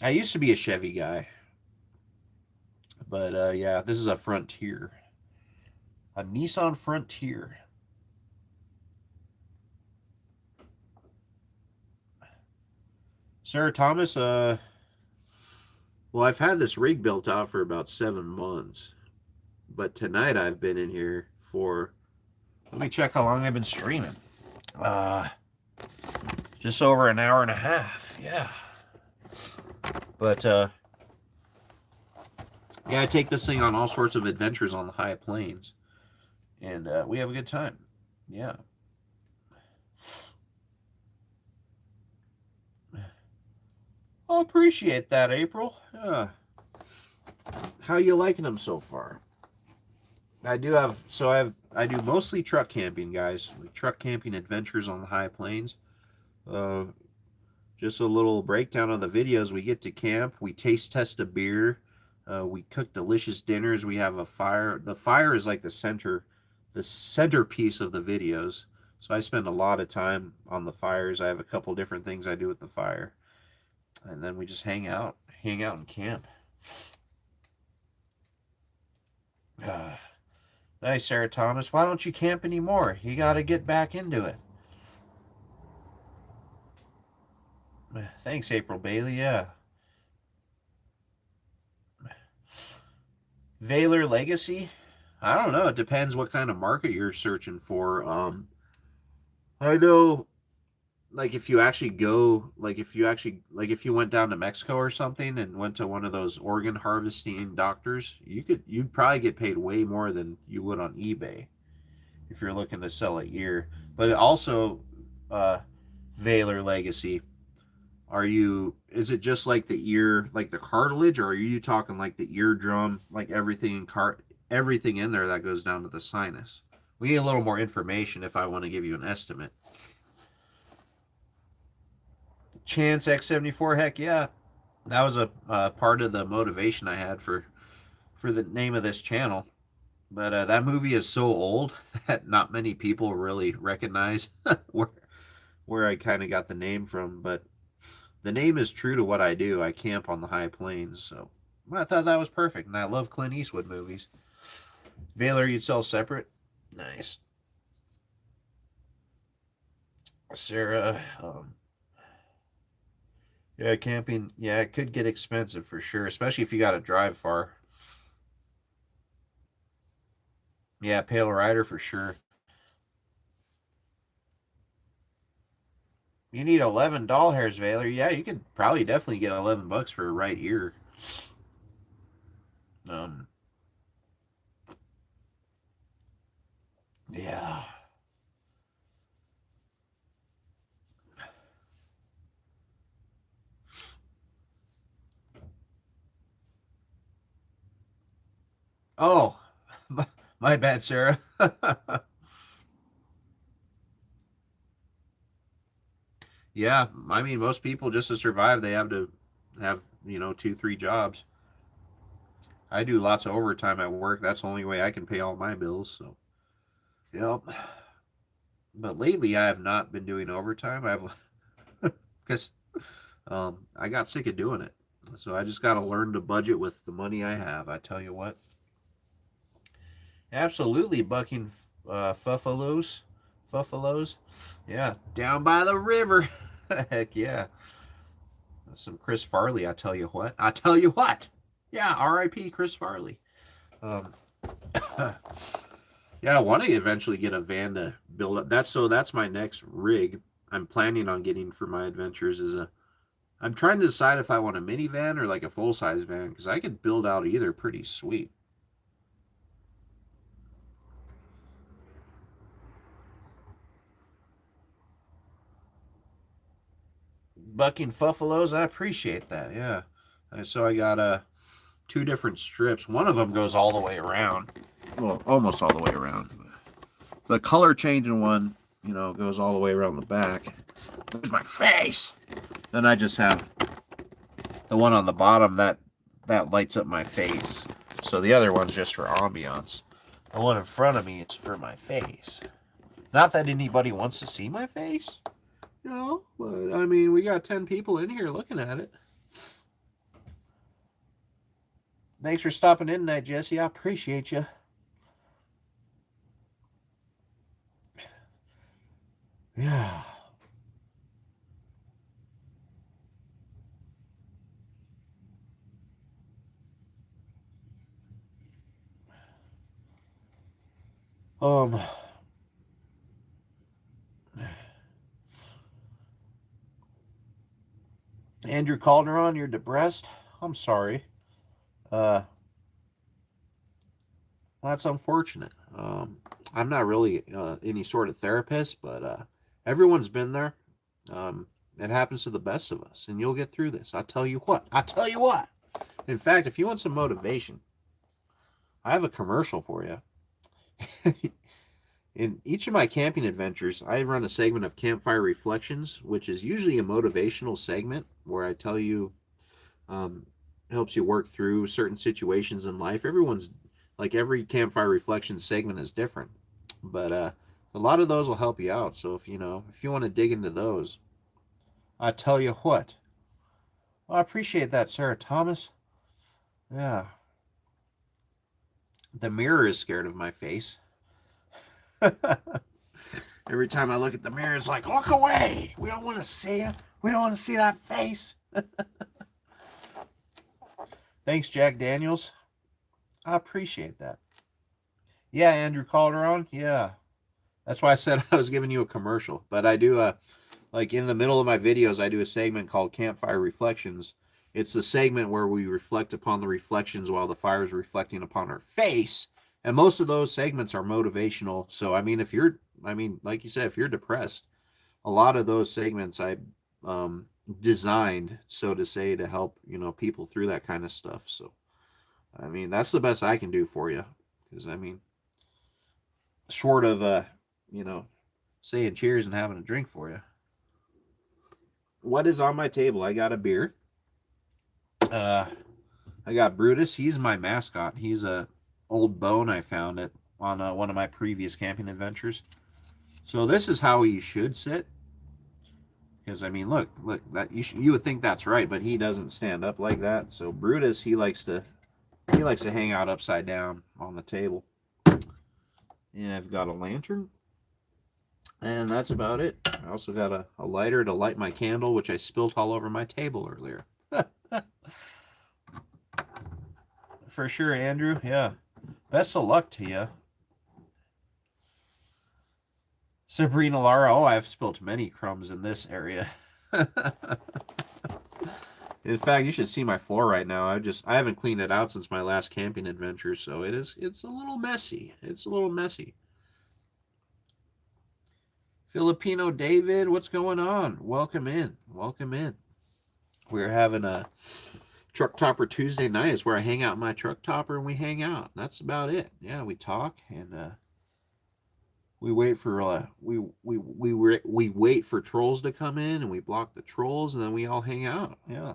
Speaker 1: I used to be a Chevy guy. But, yeah, this is a Frontier. A Nissan Frontier. Sarah Thomas, well, I've had this rig built out for about 7 months. But tonight I've been in here for, let me check how long I've been streaming. Just over an hour and a half, yeah. But, yeah, I take this thing on all sorts of adventures on the high plains. And we have a good time. Yeah. I appreciate that, April. How you liking them so far? I do mostly truck camping, guys. Like truck camping adventures on the high plains. Just a little breakdown of the videos. We get to camp. We taste test a beer. We cook delicious dinners. We have a fire. The fire is like the centerpiece of the videos. So I spend a lot of time on the fires. I have a couple different things I do with the fire. And then we just hang out and camp. Nice, Sarah Thomas. Why don't you camp anymore? You got to get back into it. Thanks, April Bailey. Yeah. Valor Legacy? I don't know. It depends what kind of market you're searching for. I know, like if you actually go, like if you went down to Mexico or something and went to one of those organ harvesting doctors, you'd probably get paid way more than you would on eBay if you're looking to sell a ear. But also, Valor Legacy. Is it just like the ear, like the cartilage, or are you talking like the eardrum, like everything in there that goes down to the sinus? We need a little more information if I want to give you an estimate. Chance X74, heck yeah. That was a part of the motivation I had for the name of this channel. But that movie is so old that not many people really recognize where I kind of got the name from. But the name is true to what I do. I camp on the high plains, so I thought that was perfect. And I love Clint Eastwood movies. Valor, you'd sell separate? Nice. Sarah, yeah, camping, yeah, it could get expensive for sure, especially if you got to drive far. Yeah, Pale Rider for sure. You need 11 doll hairs, Valor. Yeah, you could probably definitely get 11 bucks for a right ear. Yeah. Oh, my bad, Sarah. Yeah, I mean, most people just to survive, they have to have, 2, 3 jobs. I do lots of overtime at work. That's the only way I can pay all my bills. So, yep. But lately, I have not been doing overtime. Because I got sick of doing it. So I just got to learn to budget with the money I have. I tell you what. Absolutely, bucking Fuffalos. Yeah, down by the river. Heck yeah. Some Chris Farley, I tell you what. Yeah, R.I.P. Chris Farley. Yeah, I want to eventually get a van to build up. That's my next rig. I'm planning on getting for my adventures I'm trying to decide if I want a minivan or like a full-size van because I could build out either pretty sweet. bucking buffaloes. I appreciate that. Yeah. So I got 2 different strips. One of them goes all the way around. Well, almost all the way around. The color changing one, goes all the way around the back. There's my face. Then I just have the one on the bottom that lights up my face. So the other one's just for ambiance. The one in front of me is for my face. Not that anybody wants to see my face, but I mean, we got 10 people in here looking at it. Thanks for stopping in tonight, Jesse. I appreciate you. Yeah. Andrew Calderon, you're depressed. I'm sorry. That's unfortunate. I'm not really any sort of therapist, but everyone's been there. It happens to the best of us, and you'll get through this. I tell you what. I tell you what. In fact, if you want some motivation, I have a commercial for you. In each of my camping adventures, I run a segment of Campfire Reflections, which is usually a motivational segment where I tell you, helps you work through certain situations in life. Every Campfire Reflections segment is different, but a lot of those will help you out. So if you want to dig into those, I tell you what. Well, I appreciate that, Sarah Thomas. Yeah. The mirror is scared of my face. Every time I look at the mirror, it's like, look away. We don't want to see it. We don't want to see that face. Thanks, Jack Daniels. I appreciate that. Yeah, Andrew Calderon. Yeah. That's why I said I was giving you a commercial. But I do, like in the middle of my videos, I do a segment called Campfire Reflections. It's the segment where we reflect upon the reflections while the fire is reflecting upon our face. And most of those segments are motivational. So, I mean, like you said, if you're depressed, a lot of those segments I designed, so to say, to help, people through that kind of stuff. So, I mean, that's the best I can do for you. Because, I mean, short of, saying cheers and having a drink for you. What is on my table? I got a beer. I got Brutus. He's my mascot. He's a old bone I found it on one of my previous camping adventures. So this is how he should sit. Because I mean, look, that you would think that's right, but he doesn't stand up like that. So Brutus, he likes to hang out upside down on the table. And I've got a lantern. And that's about it. I also got a lighter to light my candle, which I spilt all over my table earlier. For sure, Andrew. Yeah. Best of luck to you. Sabrina Lara. Oh, I've spilt many crumbs in this area. In fact, you should see my floor right now. I haven't cleaned it out since my last camping adventure, so it's a little messy. It's a little messy. Filipino David, what's going on? Welcome in. Welcome in. We're having a Truck Topper Tuesday night. It's where I hang out in my truck topper and we hang out. That's about it. Yeah, we talk and we wait for we wait for trolls to come in and we block the trolls and then we all hang out. Yeah.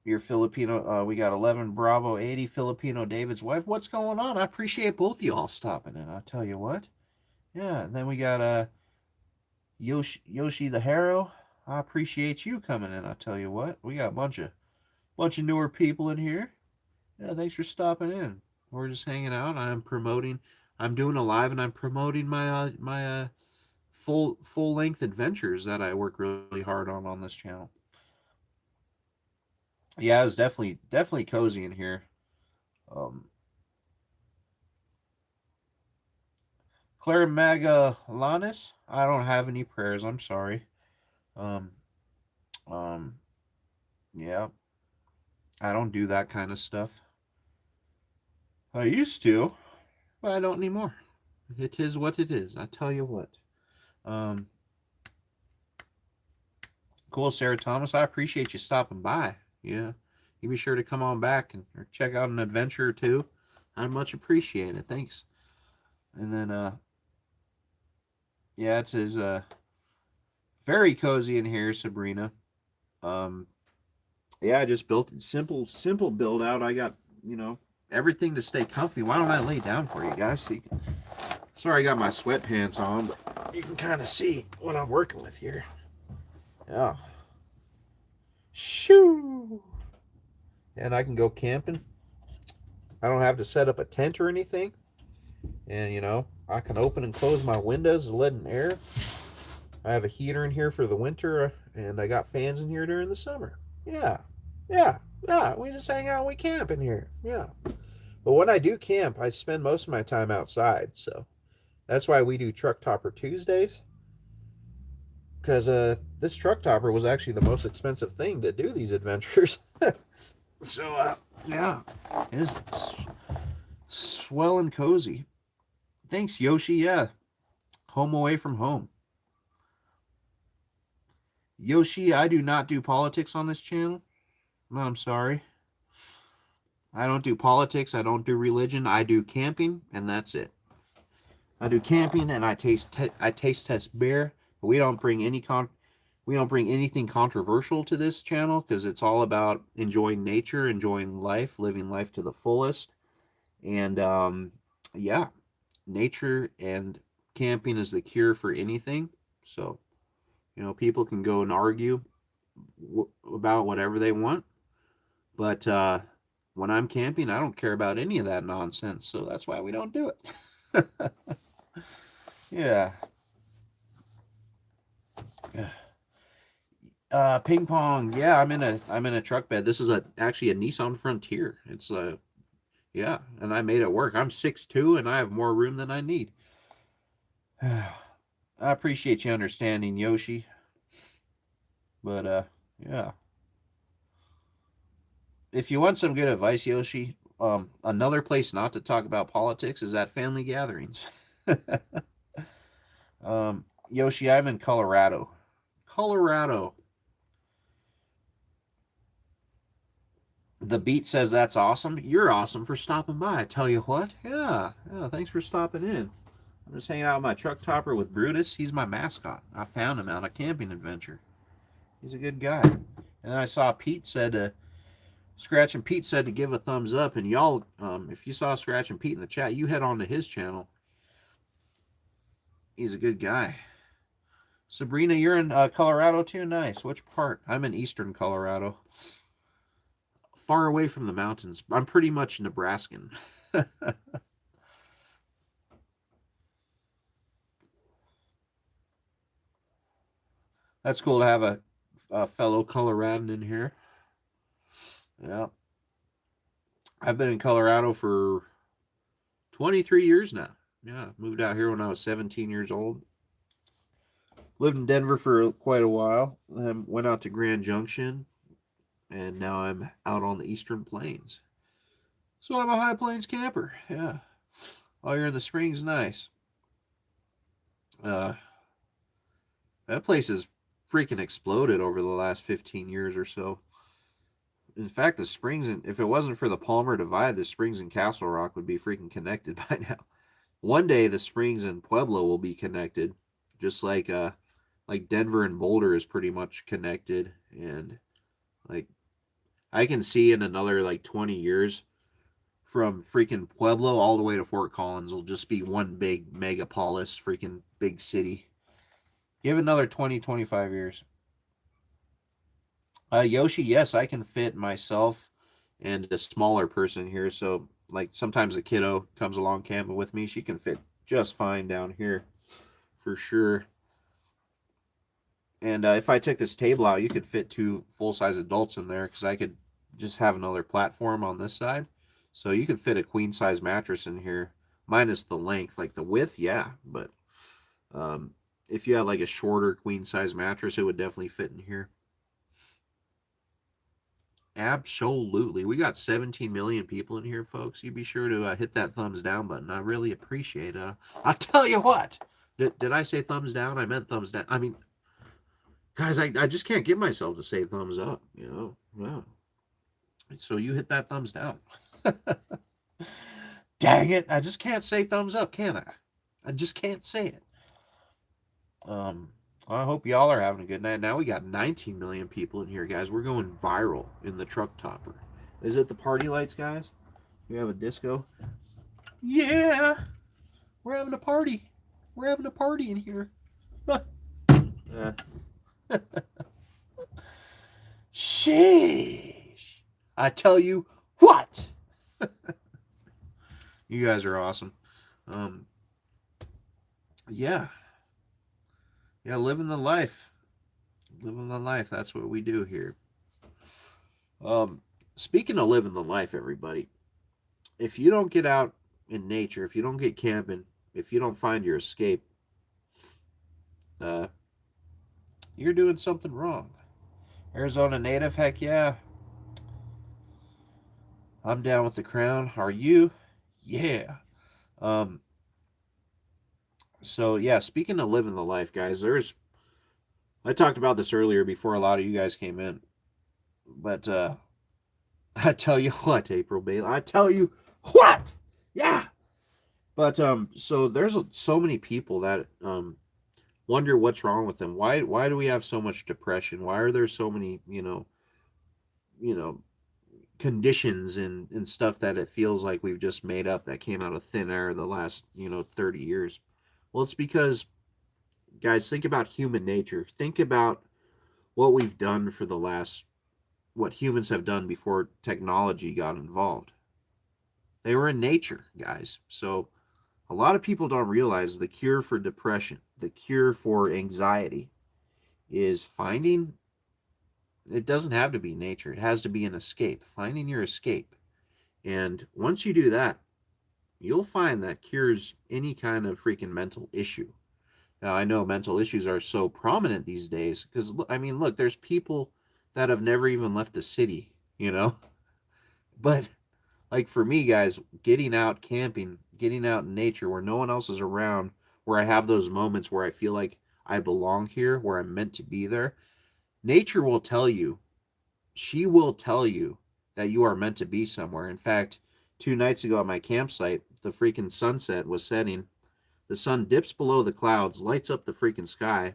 Speaker 1: You're Filipino. We got 11 Bravo 80 Filipino David's wife. What's going on? I appreciate both of y'all stopping in. I'll tell you what. Yeah. And then we got Yoshi the Harrow. I appreciate you coming in. I'll tell you what. We got a bunch of newer people in here. Yeah. Thanks for stopping in. We're just hanging out. I'm doing a live and I'm promoting my full length adventures that I work really hard on this channel. Yeah, it was definitely cozy in here. Claire Magalanis, I don't have any prayers. I'm sorry. Um, yeah, I don't do that kind of stuff. I used to. But I don't anymore. It is what it is. I tell you what. Um, cool, Sarah Thomas. I appreciate you stopping by. Yeah, you be sure to come on back and or check out an adventure or two. I much appreciate it. Thanks. And then, yeah, it is very cozy in here, Sabrina. Um, yeah, I just built it. Simple build out. I got, everything to stay comfy. Why don't I lay down for you guys? Sorry, I got my sweatpants on, but you can kind of see what I'm working with here. Yeah. Shoo! And I can go camping. I don't have to set up a tent or anything. And, I can open and close my windows to let in air. I have a heater in here for the winter, and I got fans in here during the summer. Yeah. Yeah. Yeah. We just hang out and we camp in here. Yeah. But when I do camp, I spend most of my time outside. So that's why we do Truck Topper Tuesdays. Because this truck topper was actually the most expensive thing to do these adventures. So, yeah, it is swell and cozy. Thanks, Yoshi. Yeah, home away from home. Yoshi, I do not do politics on this channel. No, I'm sorry. I don't do politics. I don't do religion. I do camping, and that's it. I do camping, and I taste test beer. But we don't bring anything controversial to this channel because it's all about enjoying nature, enjoying life, living life to the fullest. And yeah, nature and camping is the cure for anything. So, people can go and argue about whatever they want. But when I'm camping, I don't care about any of that nonsense. So that's why we don't do it. Yeah. Ping pong. Yeah, I'm in a truck bed. This is actually a Nissan Frontier. It's yeah, and I made it work. I'm 6'2" and I have more room than I need. I appreciate you understanding, Yoshi. But yeah. If you want some good advice, Yoshi, another place not to talk about politics is at family gatherings. Yoshi, I'm in Colorado. Colorado. The beat says that's awesome. You're awesome for stopping by. I tell you what. Yeah. Thanks for stopping in. I'm just hanging out with my truck topper with Brutus. He's my mascot. I found him on a camping adventure. He's a good guy. And then I saw Pete said Scratch and Pete said to give a thumbs up. And y'all, if you saw Scratch and Pete in the chat, you head on to his channel. He's a good guy. Sabrina, you're in Colorado too? Nice. Which part? I'm in eastern Colorado. Far away from the mountains. I'm pretty much Nebraskan. That's cool to have a fellow Coloradan in here. Yeah. I've been in Colorado for 23 years now. Yeah, moved out here when I was 17 years old. Lived in Denver for quite a while. Then went out to Grand Junction, and now I'm out on the Eastern Plains. So I'm a High Plains camper. Yeah. While you're in the Springs, nice. That place has freaking exploded over the last 15 years or so. In fact, the Springs, if it wasn't for the Palmer Divide, the Springs and Castle Rock would be freaking connected by now. One day, the Springs and Pueblo will be connected, just like Denver and Boulder is pretty much connected. And like, I can see in another like 20 years, from freaking Pueblo all the way to Fort Collins will just be one big megapolis, freaking big city. Give another 20, 25 years. Yoshi, yes, I can fit myself and a smaller person here. So, like, sometimes a kiddo comes along camping with me. She can fit just fine down here for sure. And if I took this table out, you could fit two full-size adults in there because I could just have another platform on this side. So you could fit a queen-size mattress in here, minus the length. Like the width, yeah. But if you had like a shorter queen-size mattress, it would definitely fit in here. Absolutely. We got 17 million people in here, folks. You be sure to hit that thumbs down button. I really appreciate it. I'll tell you what. Did I say thumbs down? I meant thumbs down. I mean, guys, I just can't get myself to say thumbs up, you know? Yeah. So you hit that thumbs down. Dang it. I just can't say thumbs up, can I? I just can't say it. Um, I hope y'all are having a good night. Now we got 19 million people in here, guys. We're going viral in the truck topper. Is it the party lights, guys? We have a disco. Yeah, we're having a party. We're having a party in here. Sheesh. I tell you what. You guys are awesome. Um, yeah. Yeah, living the life. Living the life. That's what we do here. Um, Speaking of living the life, everybody, if you don't get out in nature, if you don't get camping, if you don't find your escape, uh, you're doing something wrong. Arizona native, heck yeah. I'm down with the crown. Are you? Yeah. Um, so yeah, speaking of living the life, guys, I talked about this earlier before a lot of you guys came in. But I tell you what, April Bailey, I tell you what. Yeah. But so there's so many people that wonder what's wrong with them. Why do we have so much depression? Why are there so many, you know, conditions and stuff that it feels like we've just made up that came out of thin air the last, 30 years? Well, it's because, guys, think about human nature. Think about what we've done for the last, what humans have done before technology got involved. They were in nature, guys. So a lot of people don't realize the cure for depression, the cure for anxiety is finding, it doesn't have to be nature, it has to be an escape, finding your escape. And once you do that, you'll find that cures any kind of freaking mental issue. Now, I know mental issues are so prominent these days because, I mean, look, there's people that have never even left the city, you know? But, like, for me, guys, getting out camping, getting out in nature where no one else is around, where I have those moments where I feel like I belong here, where I'm meant to be there, nature will tell you, she will tell you that you are meant to be somewhere. In fact, 2 nights ago at my campsite, the freaking sunset was setting. The sun dips below the clouds, lights up the freaking sky.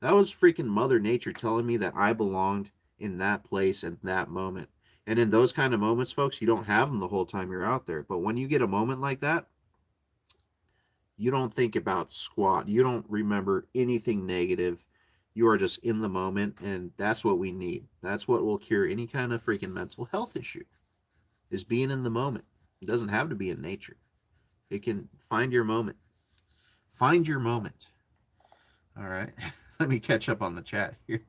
Speaker 1: That was freaking Mother Nature telling me that I belonged in that place at that moment. And in those kind of moments, folks, you don't have them the whole time you're out there. But when you get a moment like that, you don't think about squat. You don't remember anything negative. You are just in the moment, and that's what we need. That's what will cure any kind of freaking mental health issue, is being in the moment. It doesn't have to be in nature. It can find your moment. Find your moment. All right. Let me catch up on the chat here.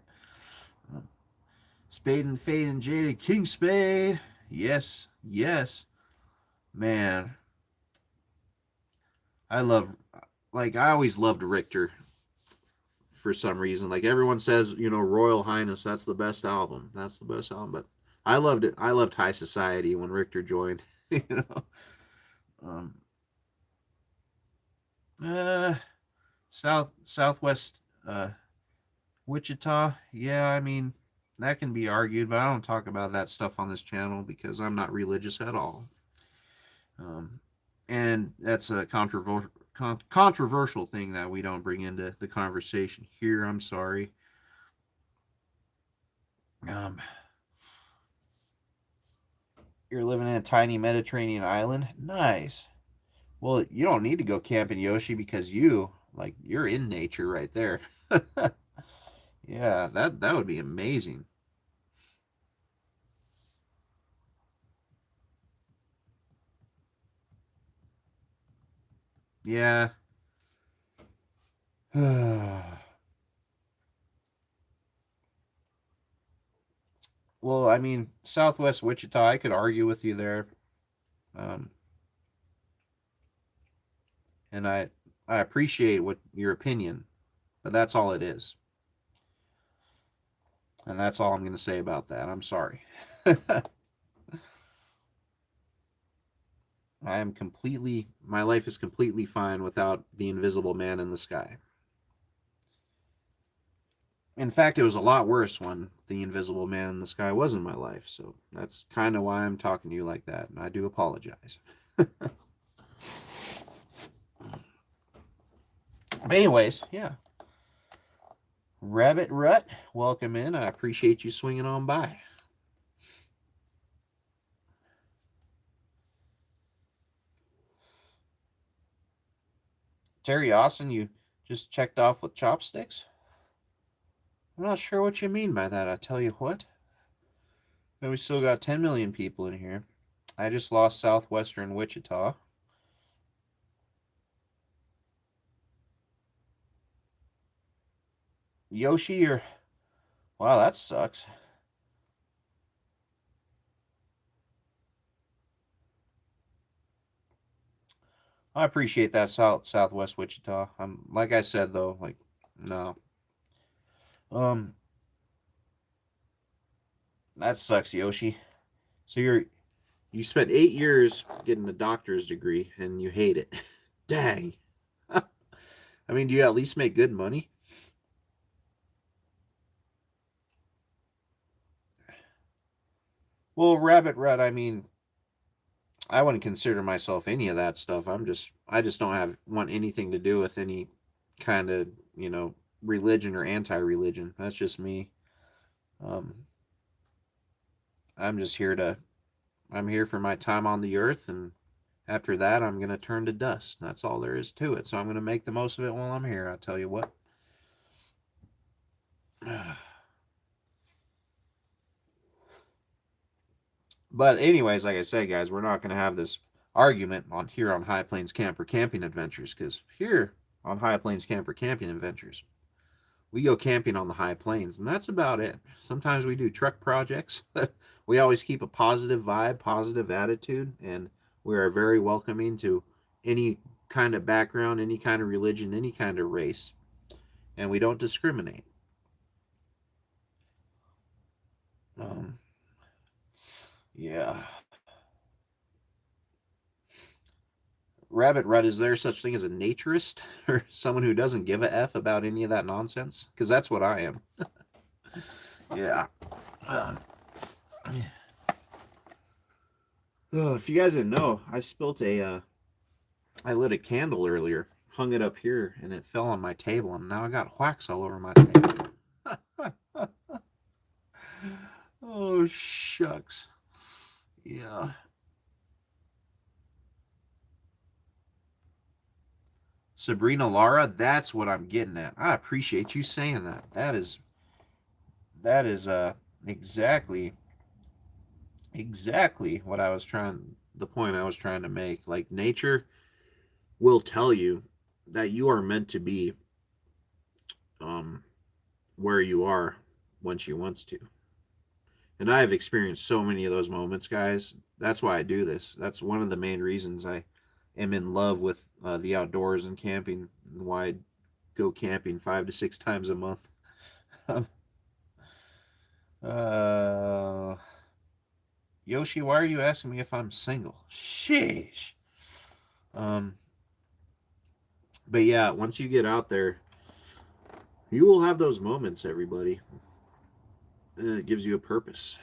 Speaker 1: Spade and Fade and Jaded King Spade. Yes, yes. Man, I love, like, I always loved Richter for some reason. Like, everyone says, Royal Highness, that's the best album. That's the best album. But I loved it. I loved High Society when Richter joined. you know, um, uh, Southwest Wichita. Yeah, I mean, that can be argued, but I don't talk about that stuff on this channel because I'm not religious at all. And that's a controversial thing that we don't bring into the conversation here. I'm sorry. Um, you're living in a tiny Mediterranean island. Nice. Well, you don't need to go camping, Yoshi, because you're in nature right there. Yeah, that would be amazing. Yeah. Well, I mean, Southwest Wichita, I could argue with you there. Um, and I appreciate what your opinion, but that's all it is. And that's all I'm going to say about that. I'm sorry. My life is completely fine without the invisible man in the sky. In fact, it was a lot worse when the invisible man in the sky was in my life. So that's kind of why I'm talking to you like that. And I do apologize. But anyways, yeah. Rabbit Rut, welcome in. I appreciate you swinging on by. Terry Austin, you just checked off with chopsticks? I'm not sure what you mean by that, I tell you what. And we still got 10 million people in here. I just lost southwestern Wichita. Yoshi, you're... Wow, that sucks. I appreciate that, Southwest Wichita. Like I said though, like no. Um that sucks, Yoshi. So you spent 8 years getting a doctor's degree and you hate it. Dang. I mean, do you at least make good money? Well, Rabbit Red, I mean, I wouldn't consider myself any of that stuff. I just don't have want anything to do with any kind of, religion or anti-religion. That's just me. Um I'm just here to I'm here for my time on the earth, and after that, I'm going to turn to dust. That's all there is to it. So I'm going to make the most of it while I'm here. I'll tell you what. But anyways, like I said, guys, we're not going to have this argument on High Plains Camper Camping Adventures, because here on High Plains Camper Camping Adventures, we go camping on the high plains, and that's about it. Sometimes we do truck projects. We always keep a positive vibe, positive attitude, and we are very welcoming to any kind of background, any kind of religion, any kind of race, and we don't discriminate. Um, yeah. Rabbit Rut, is there such thing as a naturist or someone who doesn't give a F about any of that nonsense? Because that's what I am. Yeah. Um, oh, if you guys didn't know, I lit a candle earlier, hung it up here, and it fell on my table, and now I got wax all over my table. Oh, shucks. Yeah. Sabrina Lara, that's what I'm getting at. I appreciate you saying that. That is exactly what the point I was trying to make. Like nature will tell you that you are meant to be um where you are when she wants to. And I have experienced so many of those moments, guys. That's why I do this. That's one of the main reasons I am in love with the outdoors and camping, and why I go camping 5 to 6 times a month. uh, Yoshi, why are you asking me if I'm single? Sheesh. Um, but yeah, once you get out there, you will have those moments, everybody. And it gives you a purpose,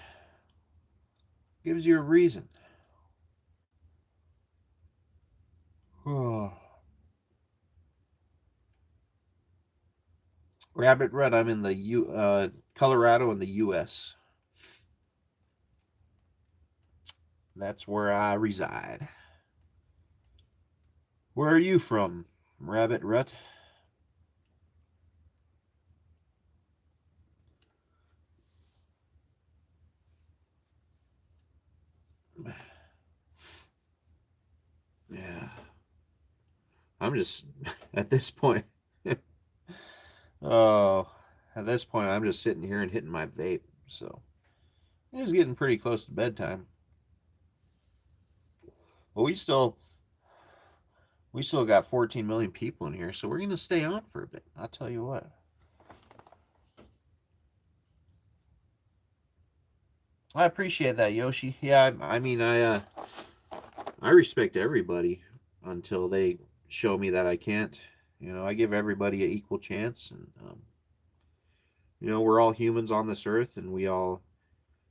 Speaker 1: gives you a reason. Rabbit Red, I'm in the Colorado in the U.S. That's where I reside. Where are you from, Rabbit Rut? Yeah. I'm just at this point. Oh, at this point, I'm just sitting here and hitting my vape. So it is getting pretty close to bedtime. But we still got 14 million people in here, so we're gonna stay on for a bit. I'll tell you what. I appreciate that, Yoshi. Yeah, I mean, I respect everybody until they show me that I can't. You know, I give everybody an equal chance, and you know, we're all humans on this earth, and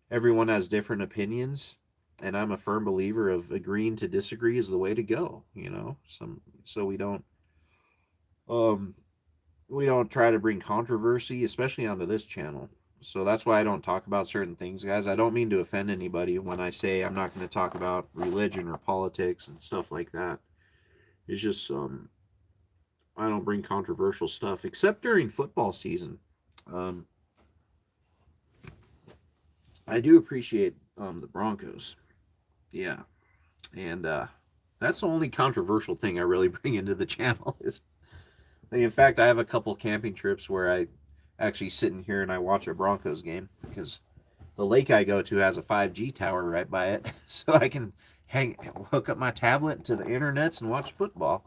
Speaker 1: everyone has different opinions, and I'm a firm believer of agreeing to disagree is the way to go. You know, so um we don't try to bring controversy, especially onto this channel. So that's why I don't talk about certain things, guys. I don't mean to offend anybody when I say I'm not going to talk about religion or politics and stuff like that. It's just I don't bring controversial stuff except during football season. Um, I do appreciate the Broncos, yeah, and that's the only controversial thing I really bring into the channel. Is in fact, I have a couple camping trips where I actually sit in here and I watch a Broncos game because the lake I go to has a 5G tower right by it, so I can hook up my tablet to the internets and watch football.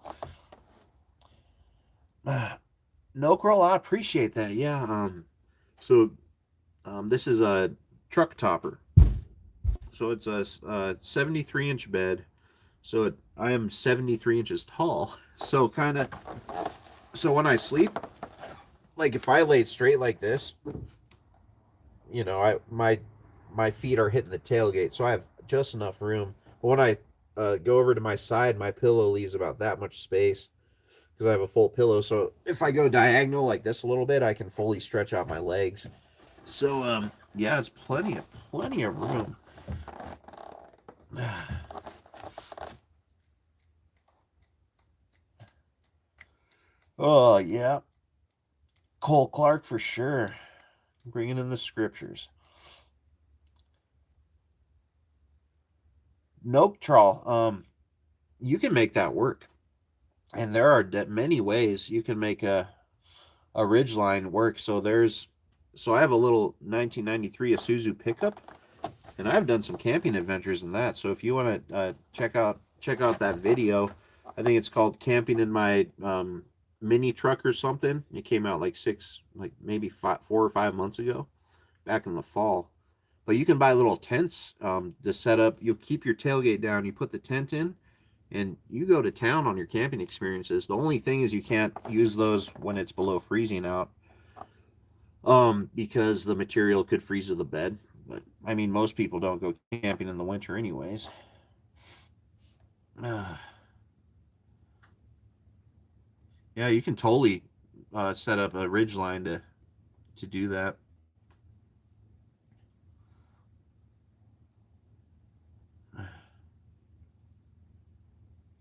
Speaker 1: No, Kroll, I appreciate that. Yeah. So this is a truck topper. So it's a 73-inch bed. So I am 73 inches tall. So kind of. So when I sleep, like if I lay straight like this, you know, my feet are hitting the tailgate, so I have just enough room. But when I go over to my side, my pillow leaves about that much space because I have a full pillow. So if I go diagonal like this a little bit, I can fully stretch out my legs. So yeah, it's plenty of room. Oh yeah, Cole Clark for sure, bringing in the scriptures. Nope, Trawl. You can make that work, and there are many ways you can make a ridge line work. So I have a little 1993 Isuzu pickup, and I've done some camping adventures in that. So if you want to check out that video, I think it's called "Camping in My Mini Truck" or something. It came out like maybe 4 or 5 months ago, back in the fall. But you can buy little tents to set up. You'll keep your tailgate down. You put the tent in, and you go to town on your camping experiences. The only thing is you can't use those when it's below freezing out, because the material could freeze to the bed. But I mean, most people don't go camping in the winter, anyways. Yeah, you can totally set up a ridge line to do that.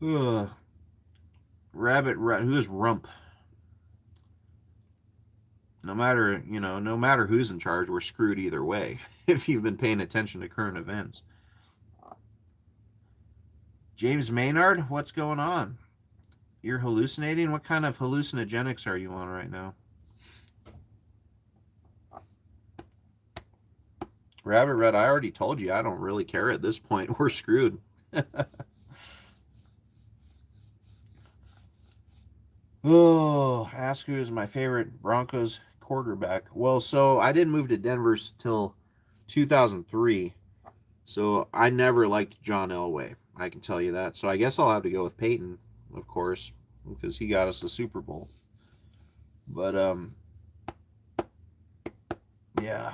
Speaker 1: Ugh. Who is Rump? No matter who's in charge, we're screwed either way. If you've been paying attention to current events. James Maynard, what's going on? You're hallucinating? What kind of hallucinogenics are you on right now? Rabbit Red, I already told you I don't really care at this point. We're screwed. Oh, ask who is my favorite Broncos quarterback. Well, so I didn't move to Denver till 2003. So I never liked John Elway. I can tell you that. So I guess I'll have to go with Peyton, of course, because he got us the Super Bowl. But yeah.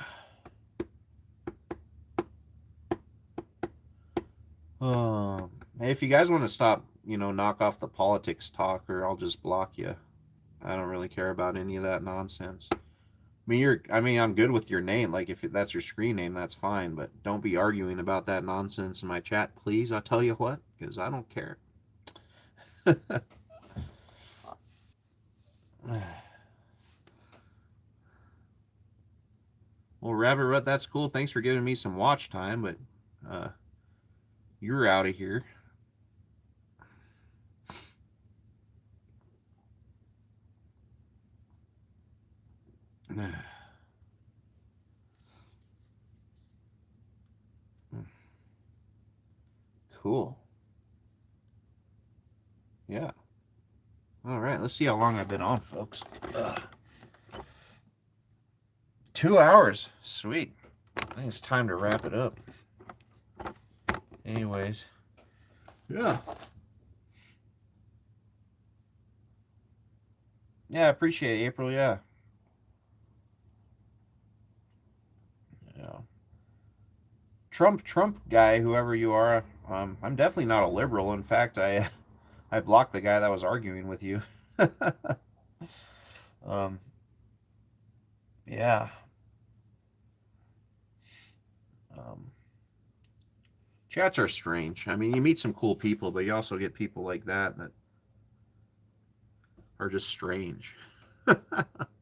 Speaker 1: Hey, if you guys want to stop, knock off the politics talk, or I'll just block you. I don't really care about any of that nonsense. I'm good with your name. Like, if that's your screen name, that's fine. But don't be arguing about that nonsense in my chat, please. I'll tell you what, because I don't care. Well, Rabbit Rut, that's cool. Thanks for giving me some watch time, but you're out of here. Cool. Yeah. All right. Let's see how long I've been on, folks. 2 hours. Sweet. I think it's time to wrap it up. Anyways. Yeah. Yeah, I appreciate it, April, yeah. Yeah. Trump guy, whoever you are, I'm definitely not a liberal. In fact, I blocked the guy that was arguing with you. um, yeah. Um, chats are strange. I mean, you meet some cool people, but you also get people like that are just strange.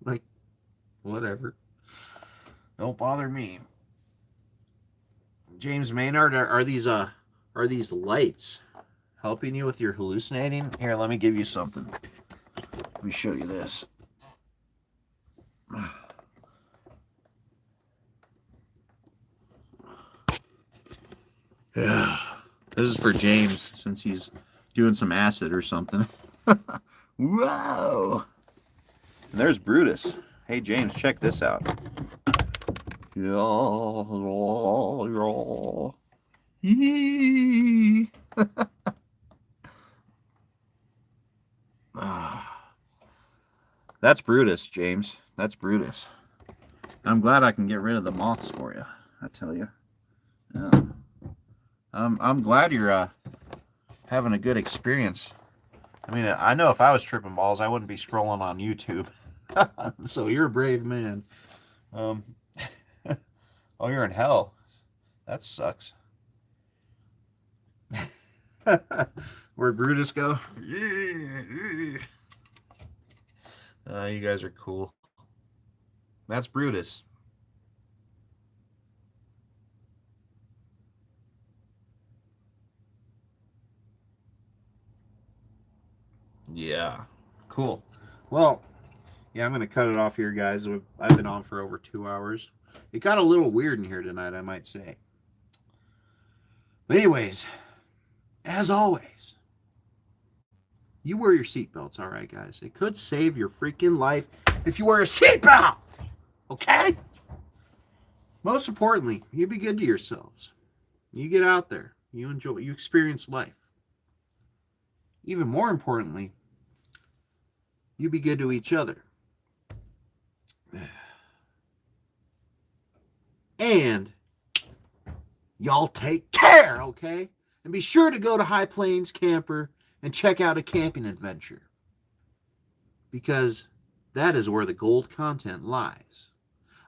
Speaker 1: Like, whatever. Don't bother me. James Maynard, are these lights helping you with your hallucinating? Here, let me give you something. Let me show you this. Yeah. This is for James, since he's doing some acid or something. Whoa! And there's Brutus. Hey, James, check this out. That's Brutus, James. That's Brutus. I'm glad I can get rid of the moths for you, I tell you. Yeah. I'm glad you're having a good experience. I mean, I know if I was tripping balls, I wouldn't be scrolling on YouTube. So you're a brave man. Oh, you're in hell. That sucks. Where'd Brutus go? You guys are cool. That's Brutus. Yeah. Cool. Well, yeah, I'm going to cut it off here, guys. I've been on for over 2 hours. It got a little weird in here tonight, I might say. But anyways, as always, you wear your seatbelts, all right, guys? It could save your freaking life if you wear a seatbelt, okay? Most importantly, you be good to yourselves. You get out there. You enjoy. You experience life. Even more importantly, you be good to each other. And y'all take care, okay? And be sure to go to High Plains Camper and check out a camping adventure. Because that is where the gold content lies.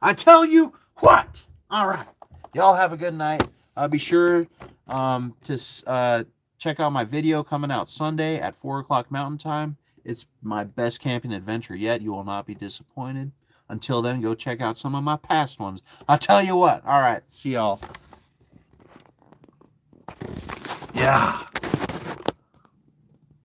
Speaker 1: I tell you what! All right. Y'all have a good night. Be sure to check out my video coming out Sunday at 4 o'clock Mountain Time. It's my best camping adventure yet. You will not be disappointed. Until then, go check out some of my past ones. I'll tell you what. All right. See y'all. Yeah.